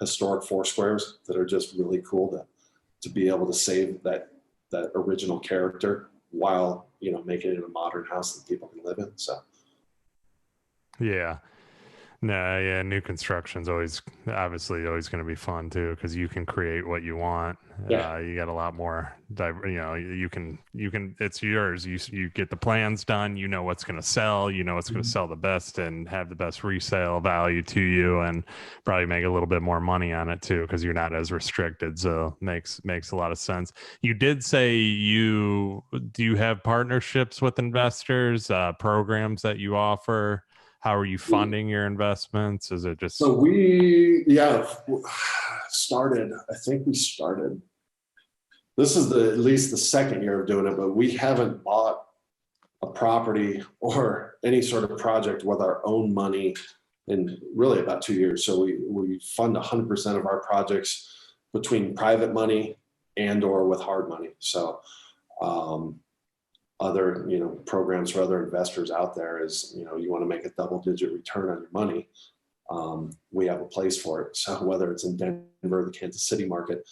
historic 4 squares that are just really cool to be able to save that original character while, making it a modern house that people can live in. So. Yeah. No, yeah, new construction's obviously always going to be fun too, because you can create what you want. Yeah. You got a lot more, you can, it's yours. You get the plans done. You know what's going to sell. You know what's going to sell the best and have the best resale value to you, and probably make a little bit more money on it too, because you're not as restricted. So makes a lot of sense. You did say do you have partnerships with investors, programs that you offer? How are you funding your investments? Is it just... So we started, this is at least the second year of doing it, but we haven't bought a property or any sort of project with our own money in really about 2 years. So we fund 100% of our projects between private money and or with hard money. So other, programs for other investors out there is, you want to make a double-digit return on your money. We have a place for it. So whether it's in Denver, the Kansas City market,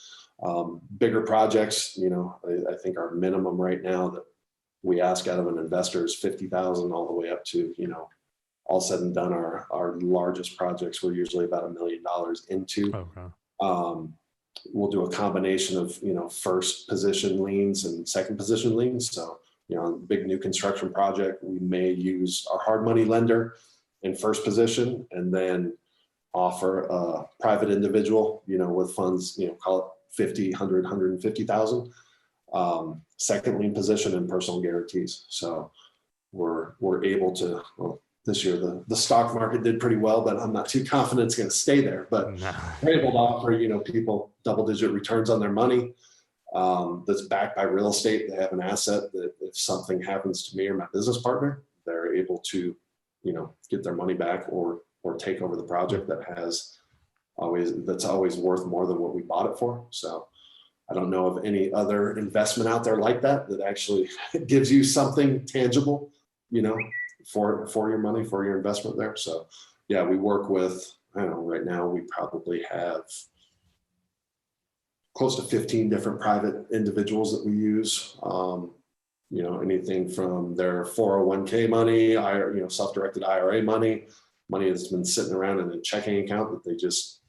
bigger projects, I think our minimum right now that we ask out of an investor is $50,000 all the way up to, all said and done, our largest projects we're usually about $1 million into. Okay. We'll do a combination of, first position liens and second position liens. So, big new construction project, we may use our hard money lender in first position and then offer a private individual, with funds, call it 50, 100, 150,000, second lien position and personal guarantees. So we're able to, well, this year the stock market did pretty well, but I'm not too confident it's going to stay there. But we're able to offer, people double-digit returns on their money. That's backed by real estate. They have an asset that if something happens to me or my business partner, they're able to, get their money back or take over the project that's always worth more than what we bought it for. So I don't know of any other investment out there like that actually gives you something tangible, for your money, for your investment there. So yeah, we work with, I don't know, right now we probably have close to 15 different private individuals that we use. Anything from their 401k money, self-directed IRA money that's been sitting around in a checking account that they just,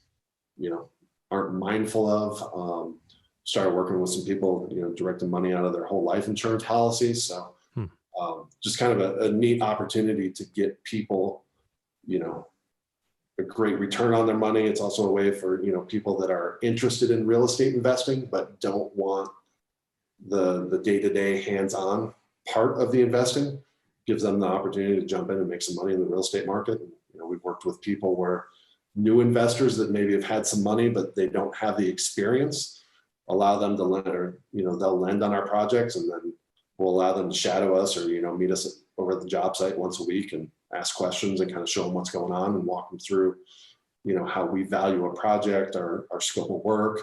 aren't mindful of. Started working with some people, directing money out of their whole life insurance policies. So just kind of a neat opportunity to get people, a great return on their money. It's also a way for, people that are interested in real estate investing, but don't want the day-to-day hands-on part of the investing, gives them the opportunity to jump in and make some money in the real estate market. We've worked with people where new investors that maybe have had some money, but they don't have the experience, allow them to lend, or, they'll lend on our projects, and then we'll allow them to shadow us or, meet us over at the job site once a week and ask questions and kind of show them what's going on and walk them through, how we value a project, our scope of work,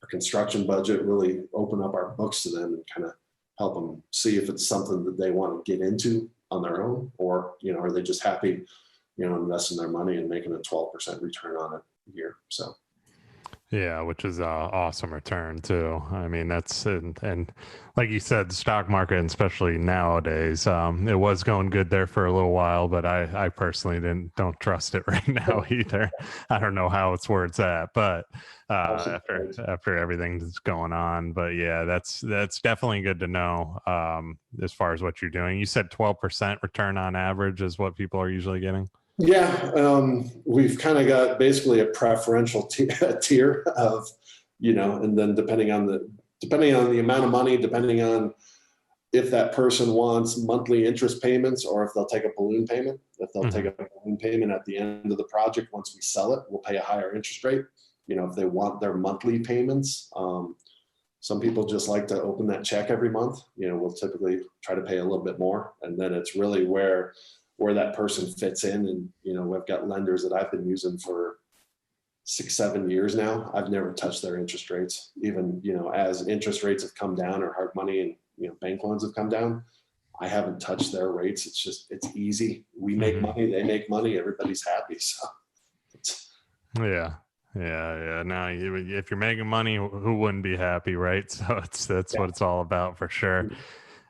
our construction budget, really open up our books to them and kind of help them see if it's something that they want to get into on their own, or, are they just happy, investing their money and making a 12% return on it a year. So. Yeah, which is a awesome return too. I mean, that's and like you said, the stock market, and especially nowadays, it was going good there for a little while, but I personally don't trust it right now either. I don't know how it's where it's at, but after everything that's going on, but yeah, that's definitely good to know. As far as what you're doing, you said 12% return on average is what people are usually getting. Yeah, we've kind of got basically a preferential tier of, and then depending on the amount of money, depending on if that person wants monthly interest payments or if they'll take a balloon payment. If they'll take a balloon payment at the end of the project, once we sell it, we'll pay a higher interest rate. If they want their monthly payments, some people just like to open that check every month. We'll typically try to pay a little bit more, and then it's really where that person fits in. And we've got lenders that I've been using for 6-7 years now. I've never touched their interest rates, even as interest rates have come down or hard money and bank loans have come down. I haven't touched their rates. It's easy. We make money, they make money, everybody's happy. So Yeah. Yeah. Now, if you're making money, who wouldn't be happy, right? So that's what it's all about for sure.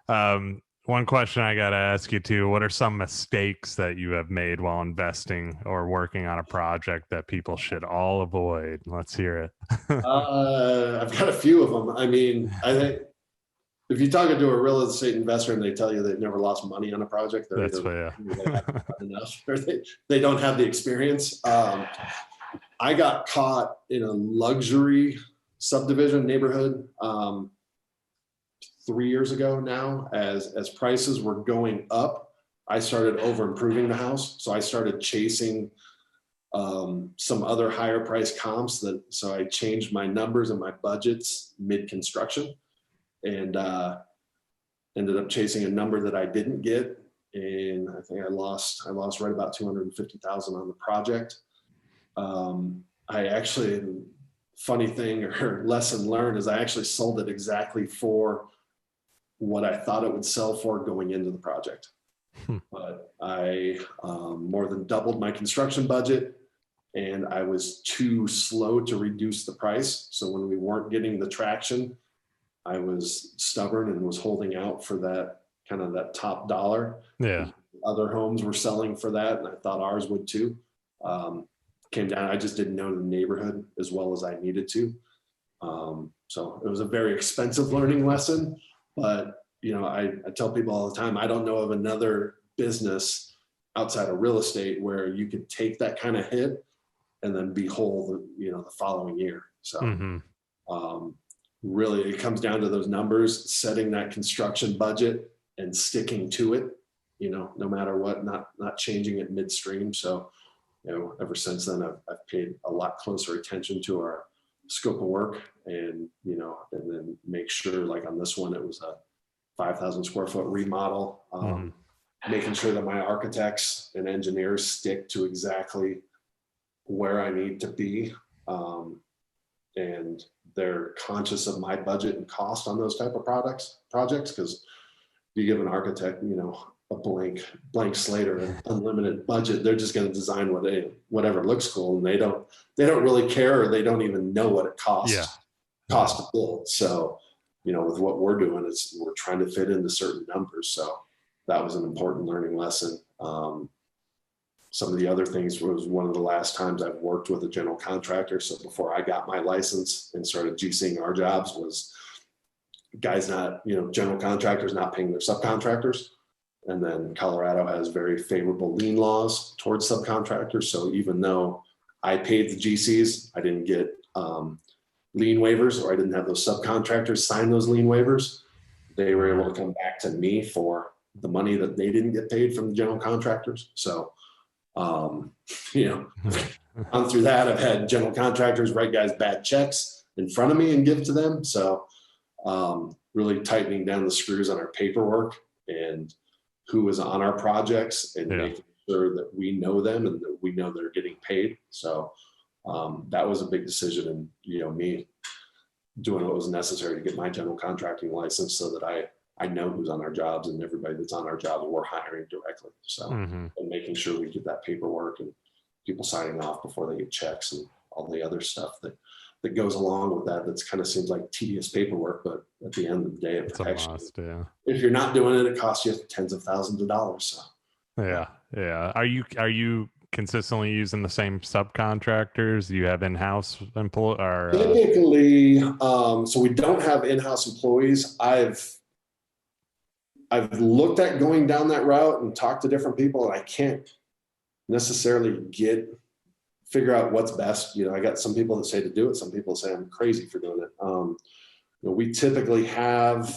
One question I got to ask you too: what are some mistakes that you have made while investing or working on a project that people should all avoid? Let's hear it. I've got a few of them. I mean, I think if you're talking to a real estate investor and they tell you they've never lost money on a project, they're That's either fair. they haven't done enough or they don't have the experience. I got caught in a luxury subdivision neighborhood 3 years ago now. As prices were going up, I started over improving the house. So I started chasing some other higher price comps. So I changed my numbers and my budgets mid construction, and ended up chasing a number that I didn't get. And I think I lost right about 250,000 on the project. I actually, funny thing or lesson learned is I actually sold it exactly for what I thought it would sell for going into the project. But I more than doubled my construction budget, and I was too slow to reduce the price. So when we weren't getting the traction, I was stubborn and was holding out for that kind of that top dollar. Yeah. Other homes were selling for that, and I thought ours would too. Came down. I just didn't know the neighborhood as well as I needed to. So it was a very expensive learning lesson. But I tell people all the time, I don't know of another business outside of real estate where you could take that kind of hit and then be whole, the following year. So really, it comes down to those numbers, setting that construction budget and sticking to it. No matter what, not changing it midstream. So ever since then, I've paid a lot closer attention to our scope of work, and then make sure, like on this one, it was a 5,000 square foot remodel, making sure that my architects and engineers stick to exactly where I need to be. And they're conscious of my budget and cost on those type of projects. Because you give an architect, a blank slate or an unlimited budget, they're just going to design whatever looks cool, and they don't really care, or they don't even know what it costs to build. So with what we're doing, we're trying to fit into certain numbers. So that was an important learning lesson. Some of the other things was one of the last times I've worked with a general contractor. So before I got my license and started GCing our jobs, was guys general contractors not paying their subcontractors. And then Colorado has very favorable lien laws towards subcontractors. So even though I paid the GCs, I didn't get lien waivers, or I didn't have those subcontractors sign those lien waivers. They were able to come back to me for the money that they didn't get paid from the general contractors. So, gone through that. I've had general contractors write guys bad checks in front of me and give to them. So really tightening down the screws on our paperwork and who is on our projects, and making sure that we know them and that we know they're getting paid. So that was a big decision, and me doing what was necessary to get my general contracting license, so that I know who's on our jobs, and everybody that's on our jobs we're hiring directly. So and making sure we get that paperwork and people signing off before they get checks and all the other stuff that that goes along with that. That's kind of seems like tedious paperwork, but at the end of the day, it It's a protects must. you. Yeah. If you're not doing it, it costs you tens of thousands of dollars. So Yeah. Yeah. Are you consistently using the same subcontractors? Do you have in-house employ or typically, so we don't have in-house employees. I've looked at going down that route and talked to different people, and I can't necessarily figure out what's best. I got some people that say to do it. Some people say I'm crazy for doing it. We typically have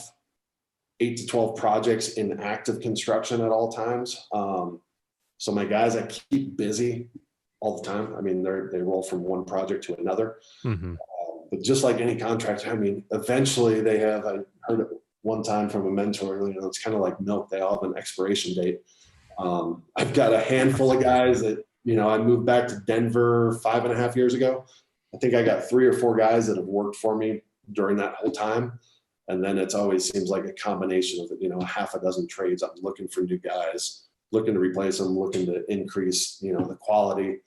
8 to 12 projects in active construction at all times. So my guys, I keep busy all the time. I mean, they roll from one project to another. mm-hmm. But just like any contractor, I mean, eventually they have, I heard it one time from a mentor, it's kind of like milk. They all have an expiration date. I've got a handful of guys that, I moved back to Denver 5.5 years ago. I think I got 3 or 4 guys that have worked for me during that whole time. And then it's always seems like a combination of, a half a dozen trades. I'm looking for new guys, looking to replace them, looking to increase, the quality.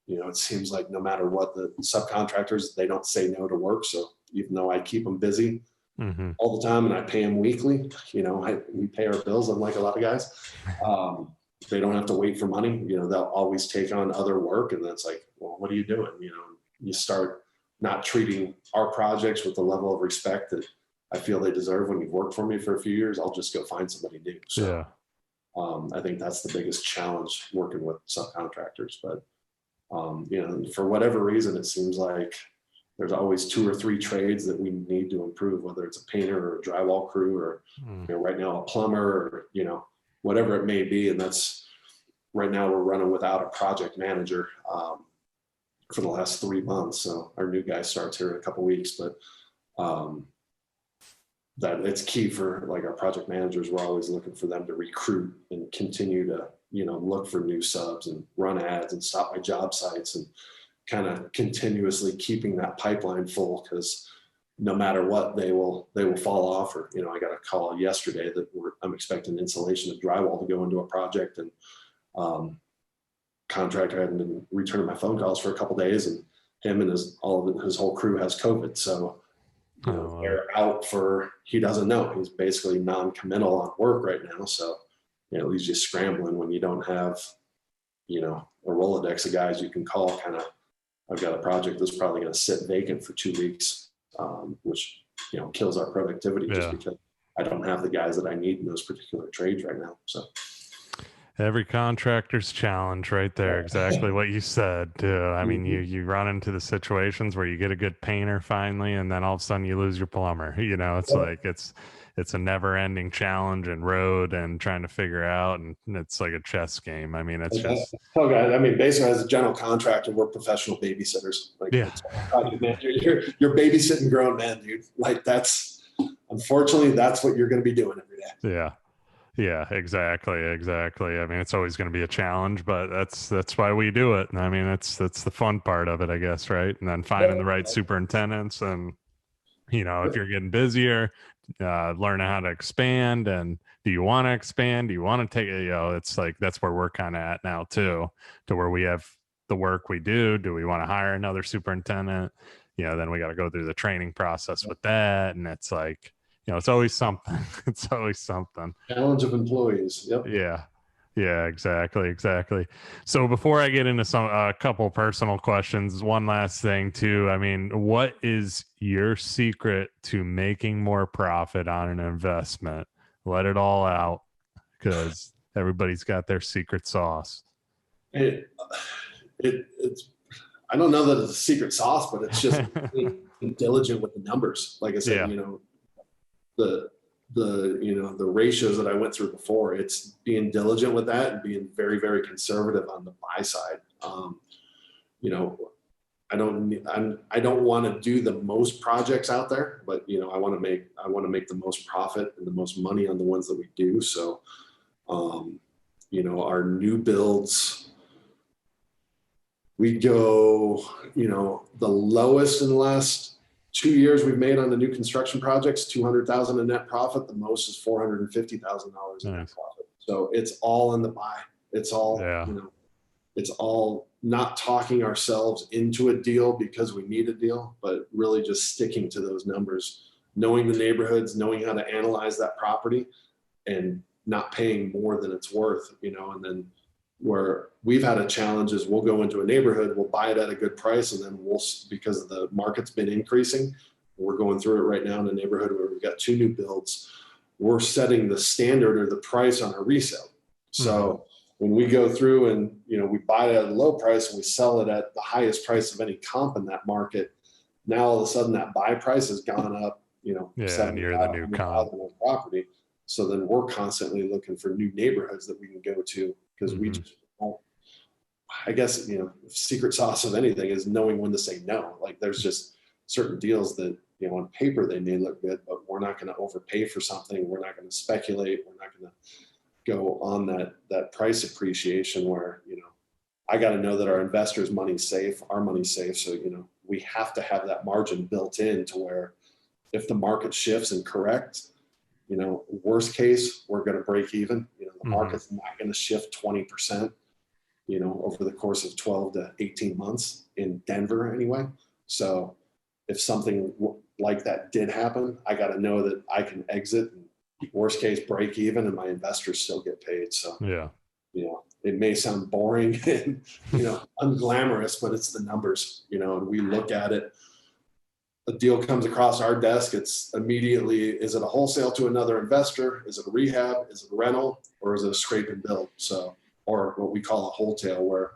It seems like no matter what, the subcontractors, they don't say no to work. So even though I keep them busy Mm-hmm. all the time and I pay them weekly, we pay our bills, unlike a lot of guys. They don't have to wait for money. They'll always take on other work. And that's like, well, what are you doing? You start not treating our projects with the level of respect that I feel they deserve. When you've worked for me for a few years, I'll just go find somebody new. So I think that's the biggest challenge working with subcontractors. But, for whatever reason, it seems like there's always 2 or 3 trades that we need to improve, whether it's a painter or a drywall crew or, right now a plumber or, whatever it may be. And that's right now we're running without a project manager for the last 3 months. So our new guy starts here in a couple of weeks, but that it's key for like our project managers. We're always looking for them to recruit and continue to, look for new subs and run ads and stop by job sites and kind of continuously keeping that pipeline full, because no matter what, they will fall off. Or, I got a call yesterday that I'm expecting insulation of drywall to go into a project, and contractor hadn't been returning my phone calls for a couple of days, and him and his whole crew has COVID. So they're out for, he doesn't know. He's basically non-committal on work right now. So, he's just scrambling when you don't have, a Rolodex of guys you can call. Kind of, I've got a project that's probably going to sit vacant for 2 weeks, which, kills our productivity just because I don't have the guys that I need in those particular trades right now. So every contractor's challenge right there. Exactly what you said too. I mean, you run into the situations where you get a good painter finally, and then all of a sudden you lose your plumber. It's like, it's a never ending challenge and road and trying to figure out, and it's like a chess game. I mean, it's just, okay. I mean, basically as a general contractor, we're professional babysitters. Like, project manager, you're babysitting grown men, dude. Like unfortunately, that's what you're going to be doing every day. Yeah, exactly. I mean, it's always going to be a challenge, but that's why we do it. And I mean, that's the fun part of it, I guess, right? And then finding the right superintendents, and if you're getting busier, learning how to expand. And do you want to expand? Do you want to take it? It's like, that's where we're kind of at now too, to where we have the work we do. Do we want to hire another superintendent? Then we got to go through the training process with that. And it's like, it's always something. It's always something. Challenge of employees. Yep. Yeah, exactly. So before I get into a couple personal questions, one last thing too. I mean, what is your secret to making more profit on an investment? Let it all out, because everybody's got their secret sauce. It's I don't know that it's a secret sauce, but it's just being diligent with the numbers. Like I said, the ratios that I went through before, it's being diligent with that and being very, very conservative on the buy side. I don't want to do the most projects out there, but I want to make the most profit and the most money on the ones that we do. So, our new builds, we go, the lowest in the last 2 years we've made on the new construction projects, 200,000 in net profit. The most is $450,000 in net profit. So it's all in the buy. It's all, it's all, not talking ourselves into a deal because we need a deal, but really just sticking to those numbers, knowing the neighborhoods, knowing how to analyze that property, and not paying more than it's worth, and then where we've had a challenge is we'll go into a neighborhood, we'll buy it at a good price, and then because the market's been increasing, we're going through it right now in a neighborhood where we've got 2 new builds. We're setting the standard or the price on a resale. So when we go through and, we buy it at a low price and we sell it at the highest price of any comp in that market, now all of a sudden that buy price has gone up, and you're the new comp property. So then we're constantly looking for new neighborhoods that we can go to, because we just, I guess, secret sauce of anything is knowing when to say no. Like, there's just certain deals that, on paper they may look good, but we're not going to overpay for something. We're not going to speculate. We're not going to go on that price appreciation where, I got to know that our investors' money's safe, our money's safe. So, we have to have that margin built in to where if the market shifts and corrects, worst case, we're going to break even. The market's not going to shift 20%, over the course of 12 to 18 months in Denver anyway. So if something like that did happen, I got to know that I can exit and worst case break even, and my investors still get paid. So, it may sound boring and, unglamorous, but it's the numbers, and we look at it. A deal comes across our desk, it's immediately, is it a wholesale to another investor? Is it a rehab? Is it a rental? Or is it a scrape and build? So, or what we call a wholesale, where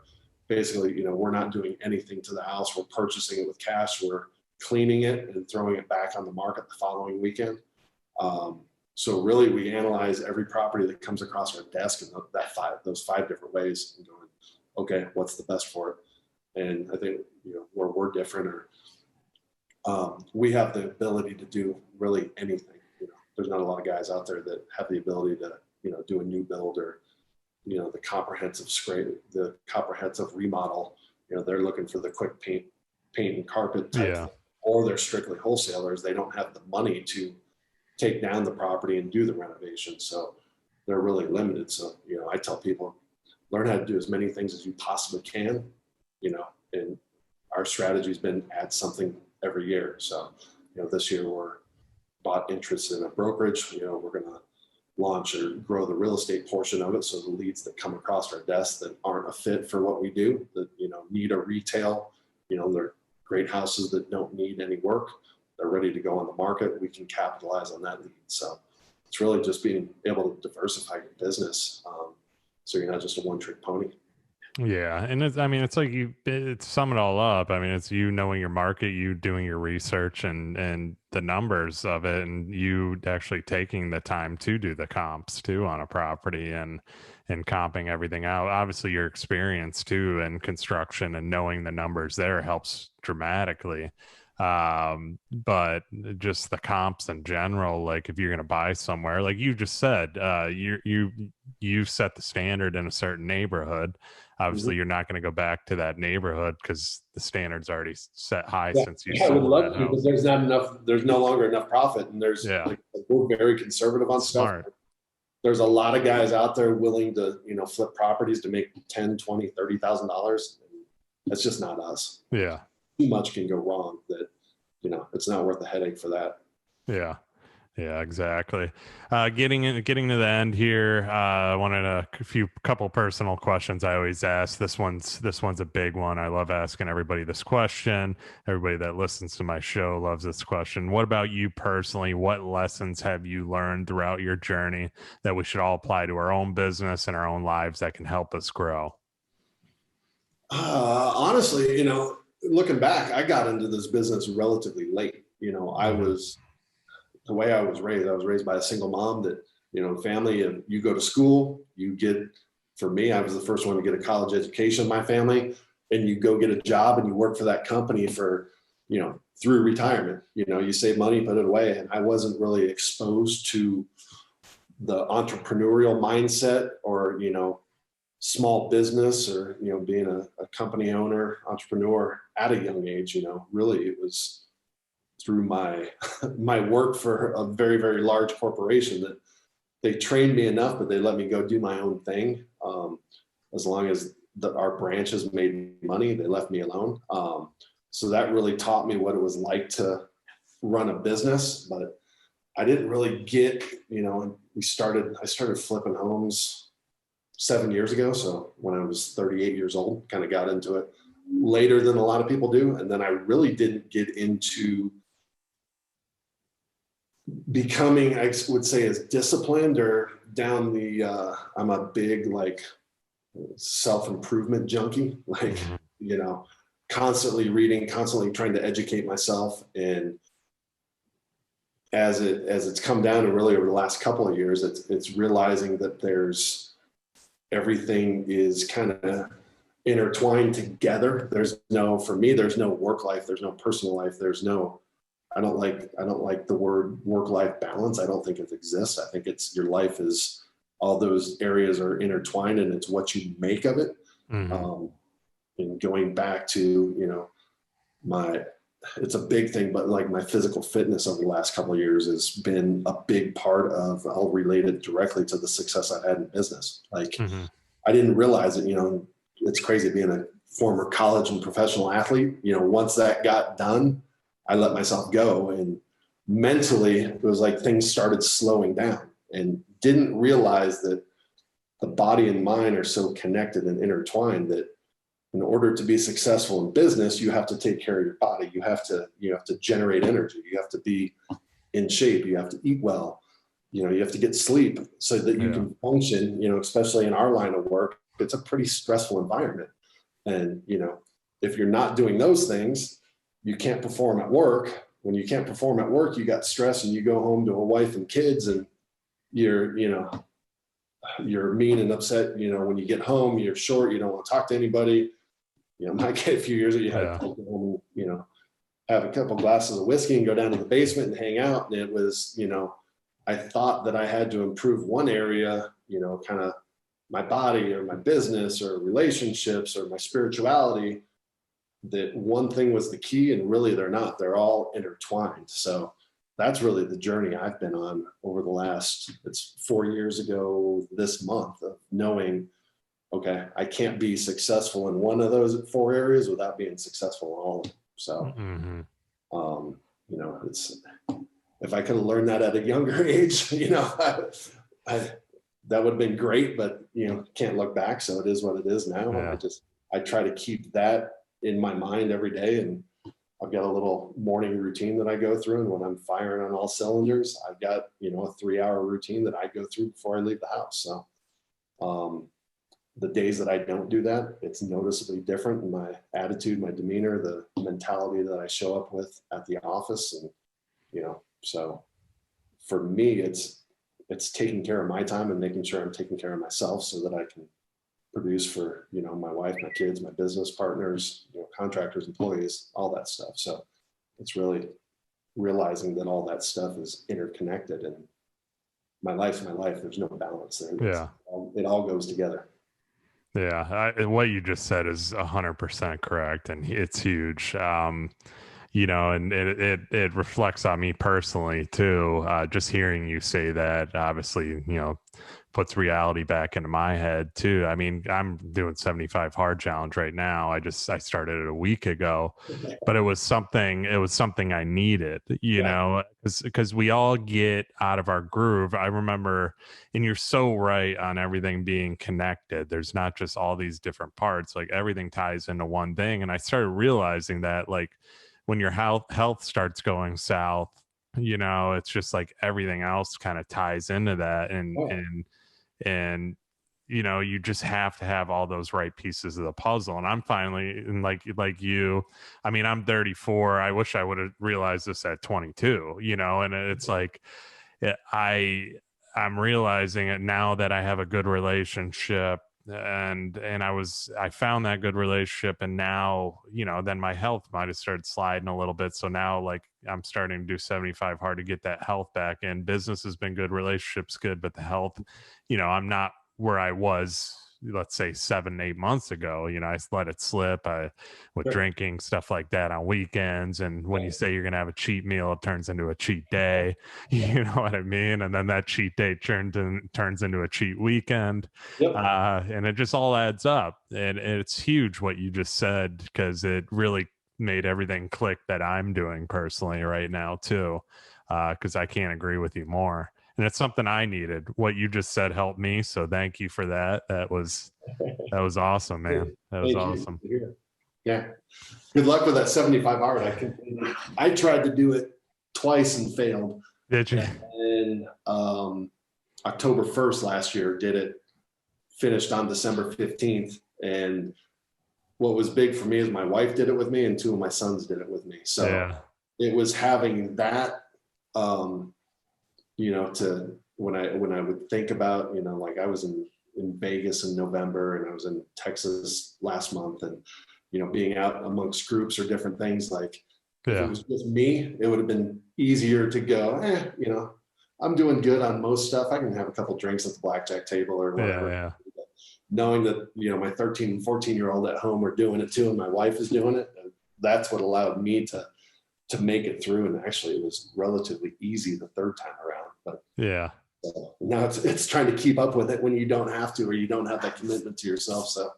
basically, we're not doing anything to the house. We're purchasing it with cash. We're cleaning it and throwing it back on the market the following weekend. So really, we analyze every property that comes across our desk in those 5 different ways, and going, okay, what's the best for it? And I think, where we're different, or we have the ability to do really anything. There's not a lot of guys out there that have the ability to, do a new build, or, the comprehensive scrape, the comprehensive remodel. They're looking for the quick paint and carpet type thing, or they're strictly wholesalers. They don't have the money to take down the property and do the renovation. So they're really limited. So, I tell people, learn how to do as many things as you possibly can, and our strategy has been add something every year. So, this year we're bought interest in a brokerage. We're going to launch or grow the real estate portion of it. So the leads that come across our desk that aren't a fit for what we do, that, need a retail, they're great houses that don't need any work. They're ready to go on the market. We can capitalize on that lead. So it's really just being able to diversify your business. So you're not just a one-trick pony. Yeah. And it's like it's sum it all up. It's you knowing your market, you doing your research and the numbers of it, and you actually taking the time to do the comps too on a property and comping everything out. Obviously your experience too in construction and knowing the numbers there helps dramatically. But just the comps in general, like if you're going to buy somewhere, like you just said, you set the standard in a certain neighborhood. Obviously, you're not going to go back to that neighborhood because the standard's already set high since you sold I would love that to, because there's no longer enough profit, and we're very conservative on Smart. stuff. There's a lot of guys out there willing to, flip properties to make $10,000, $20,000, $30,000. That's just not us. Yeah. Too much can go wrong that, it's not worth the headache for that. Yeah. Yeah, exactly. Getting to the end here, I wanted a couple personal questions I always ask. This one's a big one. I love asking everybody this question. Everybody that listens to my show loves this question. What about you personally? What lessons have you learned throughout your journey that we should all apply to our own business and our own lives that can help us grow? Honestly, looking back, I got into this business relatively late. The way I was raised by a single mom that, family, and you go to school, for me, I was the first one to get a college education in my family, and you go get a job and you work for that company for, through retirement, you save money, put it away. And I wasn't really exposed to the entrepreneurial mindset or, small business or, being a company owner, entrepreneur at a young age. Really it was through my work for a very, very large corporation that they trained me enough, but they let me go do my own thing. As long as our branches made money. They left me alone. So that really taught me what it was like to run a business, but I didn't really get, I started flipping homes 7 years ago. So when I was 38 years old, kind of got into it later than a lot of people do. And then I really didn't get into becoming, I would say, as disciplined or down the, I'm a big like self-improvement junkie, like, constantly reading, constantly trying to educate myself. And as it's come down, and really over the last couple of years, it's realizing that everything is kind of intertwined together. For me, there's no work life, there's no personal life, I don't like the word work-life balance. I don't think it exists. I think your life is, all those areas are intertwined, and it's what you make of it. Mm-hmm. And going back to, it's a big thing, but like my physical fitness over the last couple of years has been a big part of, I'll relate it directly to the success I've had in business. Like, mm-hmm. I didn't realize it, it's crazy being a former college and professional athlete. Once that got done, I let myself go, and mentally it was like things started slowing down, and didn't realize that the body and mind are so connected and intertwined that in order to be successful in business, you have to take care of your body. You have to generate energy. You have to be in shape. You have to eat well. You have to get sleep so that you can function, especially in our line of work. It's a pretty stressful environment. And, if you're not doing those things, you can't perform at work. When you can't perform at work, you got stress, and you go home to a wife and kids, and you're mean and upset. When you get home, you're short. You don't want to talk to anybody. My kid, a few years ago, you had to go home, have a couple glasses of whiskey and go down to the basement and hang out. And it was, I thought that I had to improve one area, kind of my body or my business or relationships or my spirituality, that one thing was the key, and really they're not. They're all intertwined. So that's really the journey I've been on over it's 4 years ago this month, of knowing, okay, I can't be successful in one of those 4 areas without being successful in all of them. So, it's, if I could have learned that at a younger age, that would have been great, but, can't look back. So it is what it is now. Yeah. I try to keep that in my mind every day. And I've got a little morning routine that I go through. And when I'm firing on all cylinders, I've got, a 3-hour routine that I go through before I leave the house. So, the days that I don't do that, it's noticeably different in my attitude, my demeanor, the mentality that I show up with at the office. And, so for me, it's taking care of my time and making sure I'm taking care of myself so that I can produce for, my wife, my kids, my business partners, contractors, employees, all that stuff. So it's really realizing that all that stuff is interconnected, and my life's my life. There's no balance there. Yeah. It all goes together. Yeah. What you just said is 100% correct. And it's huge. And it reflects on me personally too. Just hearing you say that, obviously, puts reality back into my head too. I mean, I'm doing 75 hard challenge right now. I started it a week ago, but it was something I needed, because we all get out of our groove. I remember, and you're so right on everything being connected. There's not just all these different parts, like everything ties into one thing. And I started realizing that, like, when your health starts going south, it's just like everything else kind of ties into that. And you just have to have all those right pieces of the puzzle. And I'm finally, and like you, I mean, I'm 34. I wish I would have realized this at 22, and it's like, I'm realizing it now that I have a good relationship, and I found that good relationship, and now, then my health might have started sliding a little bit. So now, like, I'm starting to do 75 hard to get that health back in. Business has been good, relationships good, but the health, I'm not where I was, let's say 7, 8 months ago. I let it slip. With Sure. drinking, stuff like that on weekends. And when you say you're going to have a cheat meal, it turns into a cheat day. You know what I mean? And then that cheat day turns into a cheat weekend. Yep. And it just all adds up. And it's huge what you just said, because it really made everything click that I'm doing personally right now too. Because I can't agree with you more. And it's something I needed. What you just said helped me. So thank you for that. That was awesome, man. That was awesome. Yeah. Good luck with that 75 hard. I tried to do it twice and failed. Did you? And October 1st last year did it, finished on December 15th. And what was big for me is my wife did it with me and 2 of my sons did it with me. So yeah. It was having that, to when I would think about, like I was in Vegas in November and I was in Texas last month, and, being out amongst groups or different things, like if it was just me, it would have been easier to go, I'm doing good on most stuff. I can have a couple drinks at the blackjack table or whatever. Yeah. Knowing that, my 13 and 14-year-old at home are doing it too, and my wife is doing it, that's what allowed me to make it through. And actually it was relatively easy the third time around, but now it's trying to keep up with it when you don't have to, or you don't have that commitment to yourself. So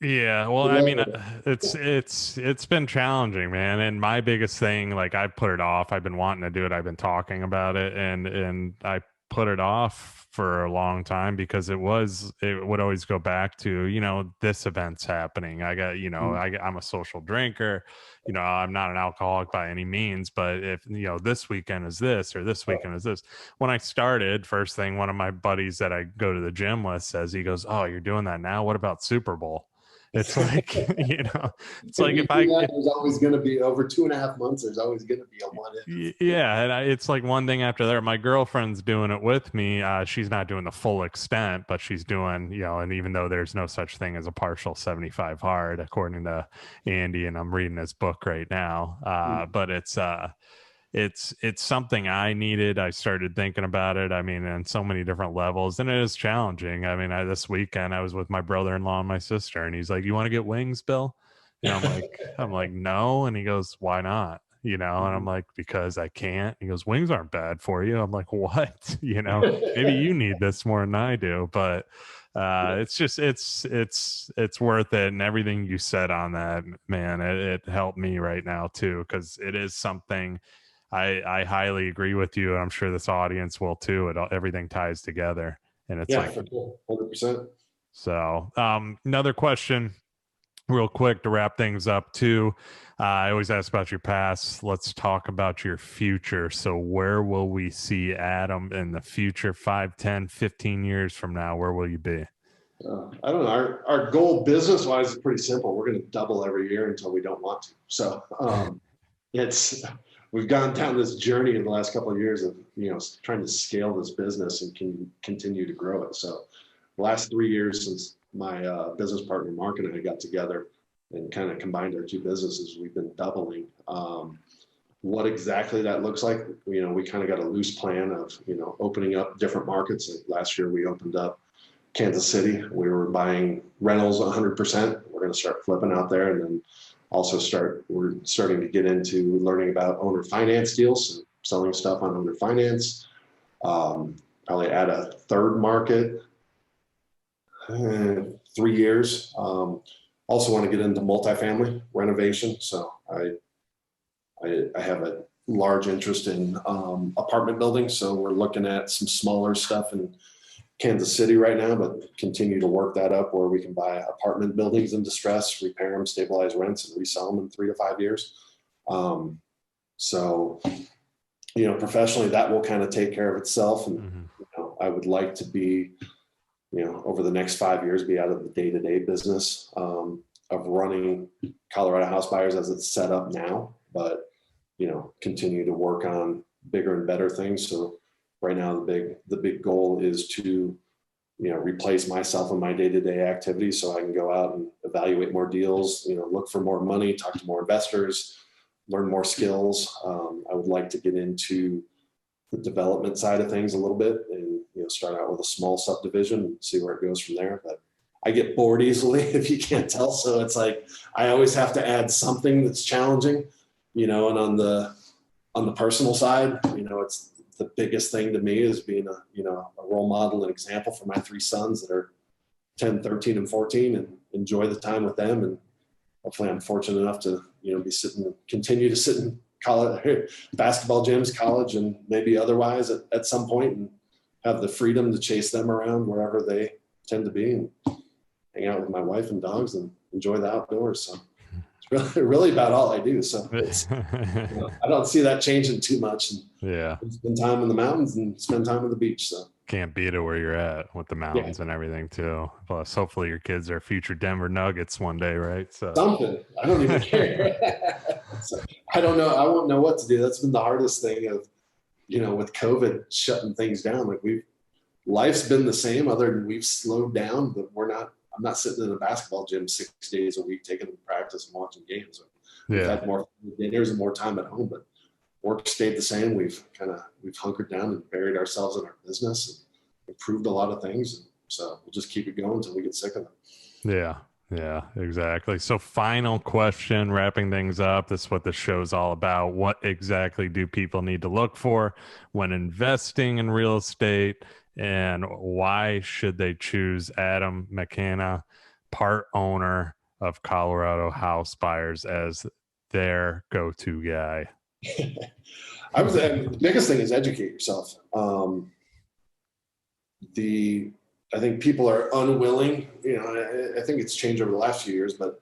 yeah, well, I mean, it's been challenging, man. And my biggest thing, like, I put it off. I've been wanting to do it. I've been talking about it, and I put it off for a long time because it would always go back to, this event's happening. I got, I'm a social drinker, I'm not an alcoholic by any means, but if, this weekend is this, or this weekend is this. When I started, first thing, one of my buddies that I go to the gym with says, he goes, "Oh, you're doing that now? What about Super Bowl?" It's like, it's like there's always going to be over 2.5 months. There's always going to be a one. Yeah. And it's like one thing after that. My girlfriend's doing it with me. She's not doing the full extent, but she's doing, and even though there's no such thing as a partial 75 hard, according to Andy, and I'm reading his book right now. But it's something I needed. I started thinking about it. I mean, on so many different levels, and it is challenging. I mean, this weekend I was with my brother-in-law and my sister, and he's like, "You want to get wings, Bill?" And I'm like, "No." And he goes, "Why not?" And I'm like, "Because I can't." He goes, "Wings aren't bad for you." I'm like, "What?" Maybe you need this more than I do, but it's just, it's worth it. And everything you said on that, man, it helped me right now too, because it is something I highly agree with you. And I'm sure this audience will too. Everything ties together, and it's like, for sure. 100%. So another question real quick to wrap things up too. I always ask about your past. Let's talk about your future. So where will we see Adam in the future, 5, 10, 15 years from now? Where will you be? I don't know. Our goal business wise is pretty simple. We're going to double every year until we don't want to. So we've gone down this journey in the last couple of years of, trying to scale this business and continue to grow it. So the last 3 years since my business partner, Mark, and I got together and kind of combined our 2 businesses, we've been doubling. What exactly that looks like, we kind of got a loose plan of, opening up different markets. Like last year we opened up Kansas City. We were buying rentals 100%. We're going to start flipping out there, and then also we're starting to get into learning about owner finance deals, so selling stuff on owner finance. Probably add a third market, 3 years. Also want to get into multifamily renovation. So I have a large interest in apartment buildings. So we're looking at some smaller stuff in Kansas City right now, but continue to work that up where we can buy apartment buildings in distress, repair them, stabilize rents, and resell them in 3 to 5 years. So, professionally, that will kind of take care of itself. And, I would like to be, over the next 5 years, be out of the day-to-day business of running Colorado House Buyers as it's set up now, but, continue to work on bigger and better things. So right now, the big goal is to, replace myself in my day-to-day activities so I can go out and evaluate more deals, look for more money, talk to more investors, learn more skills. I would like to get into the development side of things a little bit and, start out with a small subdivision and see where it goes from there. But I get bored easily, if you can't tell. So it's like I always have to add something that's challenging, and on the personal side, it's the biggest thing to me is being a role model and example for my 3 sons that are 10, 13, and 14, and enjoy the time with them. And hopefully I'm fortunate enough to, continue to sit in college, basketball gyms, college, and maybe otherwise at some point, and have the freedom to chase them around wherever they tend to be, and hang out with my wife and dogs and enjoy the outdoors. So it's really about all I do. So it's, I don't see that changing too much. And yeah. Spend time in the mountains and spend time on the beach. So can't beat it where you're at with the mountains and everything too. Plus, hopefully your kids are future Denver Nuggets one day, right? So something. I don't even care. So, I don't know. I won't know what to do. That's been the hardest thing of, with COVID shutting things down. Like life's been the same, other than we've slowed down, but I'm not sitting in a basketball gym 6 days a week taking them to practice and watching games. We've had more dinners and more time at home, but work stayed the same. We've hunkered down and buried ourselves in our business and improved a lot of things. So we'll just keep it going until we get sick of it. Yeah, exactly. So final question, wrapping things up. This is what the show's all about. What exactly do people need to look for when investing in real estate? And why should they choose Adam McCanna, part owner of Colorado House Buyers, as their go-to guy? The biggest thing is educate yourself. I think people are unwilling, I think it's changed over the last few years, but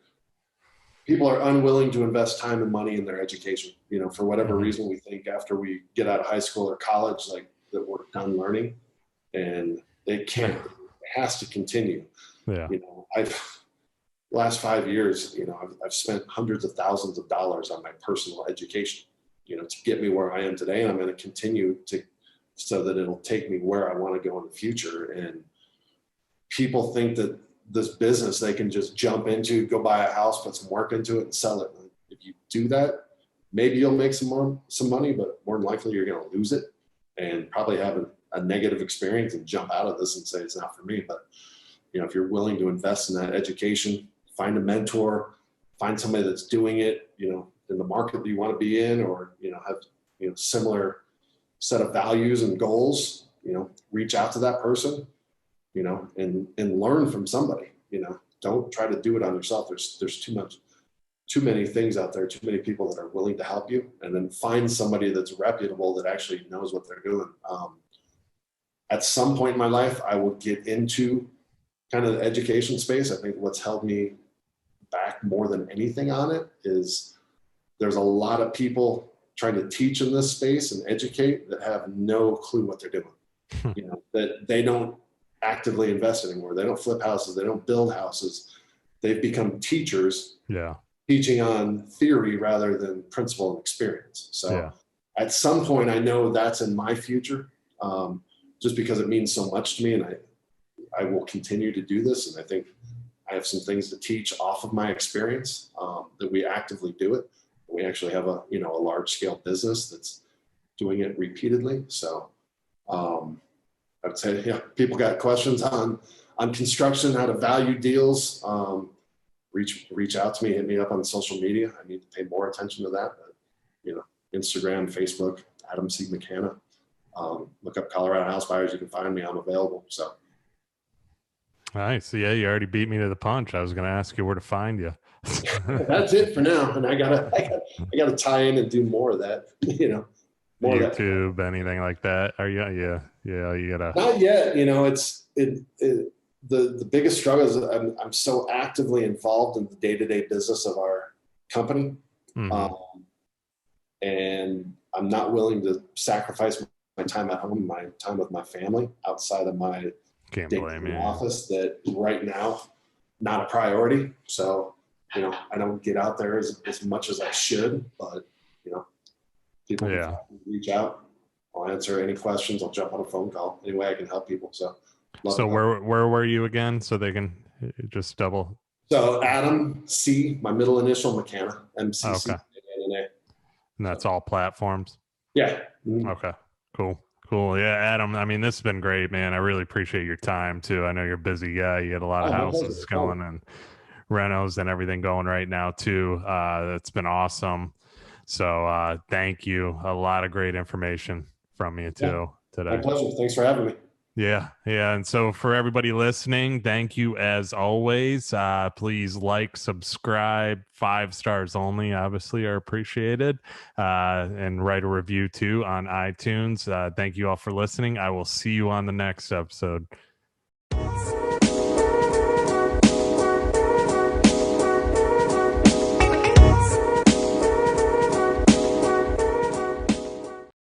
people are unwilling to invest time and money in their education, for whatever reason. We think after we get out of high school or college, like that we're done learning, and it can't, it has to continue. Yeah. Last 5 years, I've spent hundreds of thousands of dollars on my personal education, to get me where I am today. And I'm going to continue so that it'll take me where I want to go in the future. And people think that this business, they can just jump into, go buy a house, put some work into it and sell it. If you do that, maybe you'll make some money, but more than likely you're going to lose it and probably have a negative experience and jump out of this and say, it's not for me. But, if you're willing to invest in that education, find a mentor, find somebody that's doing it, in the market that you want to be in, or, have, similar set of values and goals, reach out to that person, and learn from somebody. Don't try to do it on yourself. There's too many things out there, too many people that are willing to help you, and then find somebody that's reputable that actually knows what they're doing. At some point in my life, I will get into kind of the education space. I think what's held me back more than anything on it is there's a lot of people trying to teach in this space and educate that have no clue what they're doing. That they don't actively invest anymore. They don't flip houses. They don't build houses. They've become teachers, teaching on theory rather than principle and experience. So at some point, I know that's in my future, just because it means so much to me, and I will continue to do this. And I think I have some things to teach off of my experience, that we actively do it. We actually have a large scale business that's doing it repeatedly. So I would say, people got questions on construction, how to value deals, reach out to me, hit me up on social media. I need to pay more attention to that. But, Instagram, Facebook, Adam C. McCanna. Look up Colorado House Buyers. You can find me. I'm available. So. Nice. Yeah, you already beat me to the punch. I was going to ask you where to find you. That's it for now, and I gotta tie in and do more of that. More YouTube, of that. Anything like that? Are you? Yeah. You gotta. Not yet. The biggest struggle is I'm so actively involved in the day-to-day business of our company, and I'm not willing to sacrifice my time at home, my time with my family outside of my office. That right now, not a priority. So. I don't get out there as much as I should, but, people reach out. I'll answer any questions. I'll jump on a phone call any way I can help people. So where were you again? So they can just double. So Adam C, my middle initial, McCanna, MCC. Okay. And that's all platforms. Yeah. Okay, cool. Cool. Yeah, Adam, I mean, this has been great, man. I really appreciate your time too. I know you're a busy guy. You got a lot of Oh, my pleasure. houses going and renos and everything going right now too. That's been awesome. So thank you. A lot of great information from you Yeah, too my today. pleasure. Thanks for having me. Yeah, yeah. And so for everybody listening, thank you as always. Please like, subscribe, 5 stars only, obviously, are appreciated. And write a review too on iTunes. Thank you all for listening. I will see you on the next episode.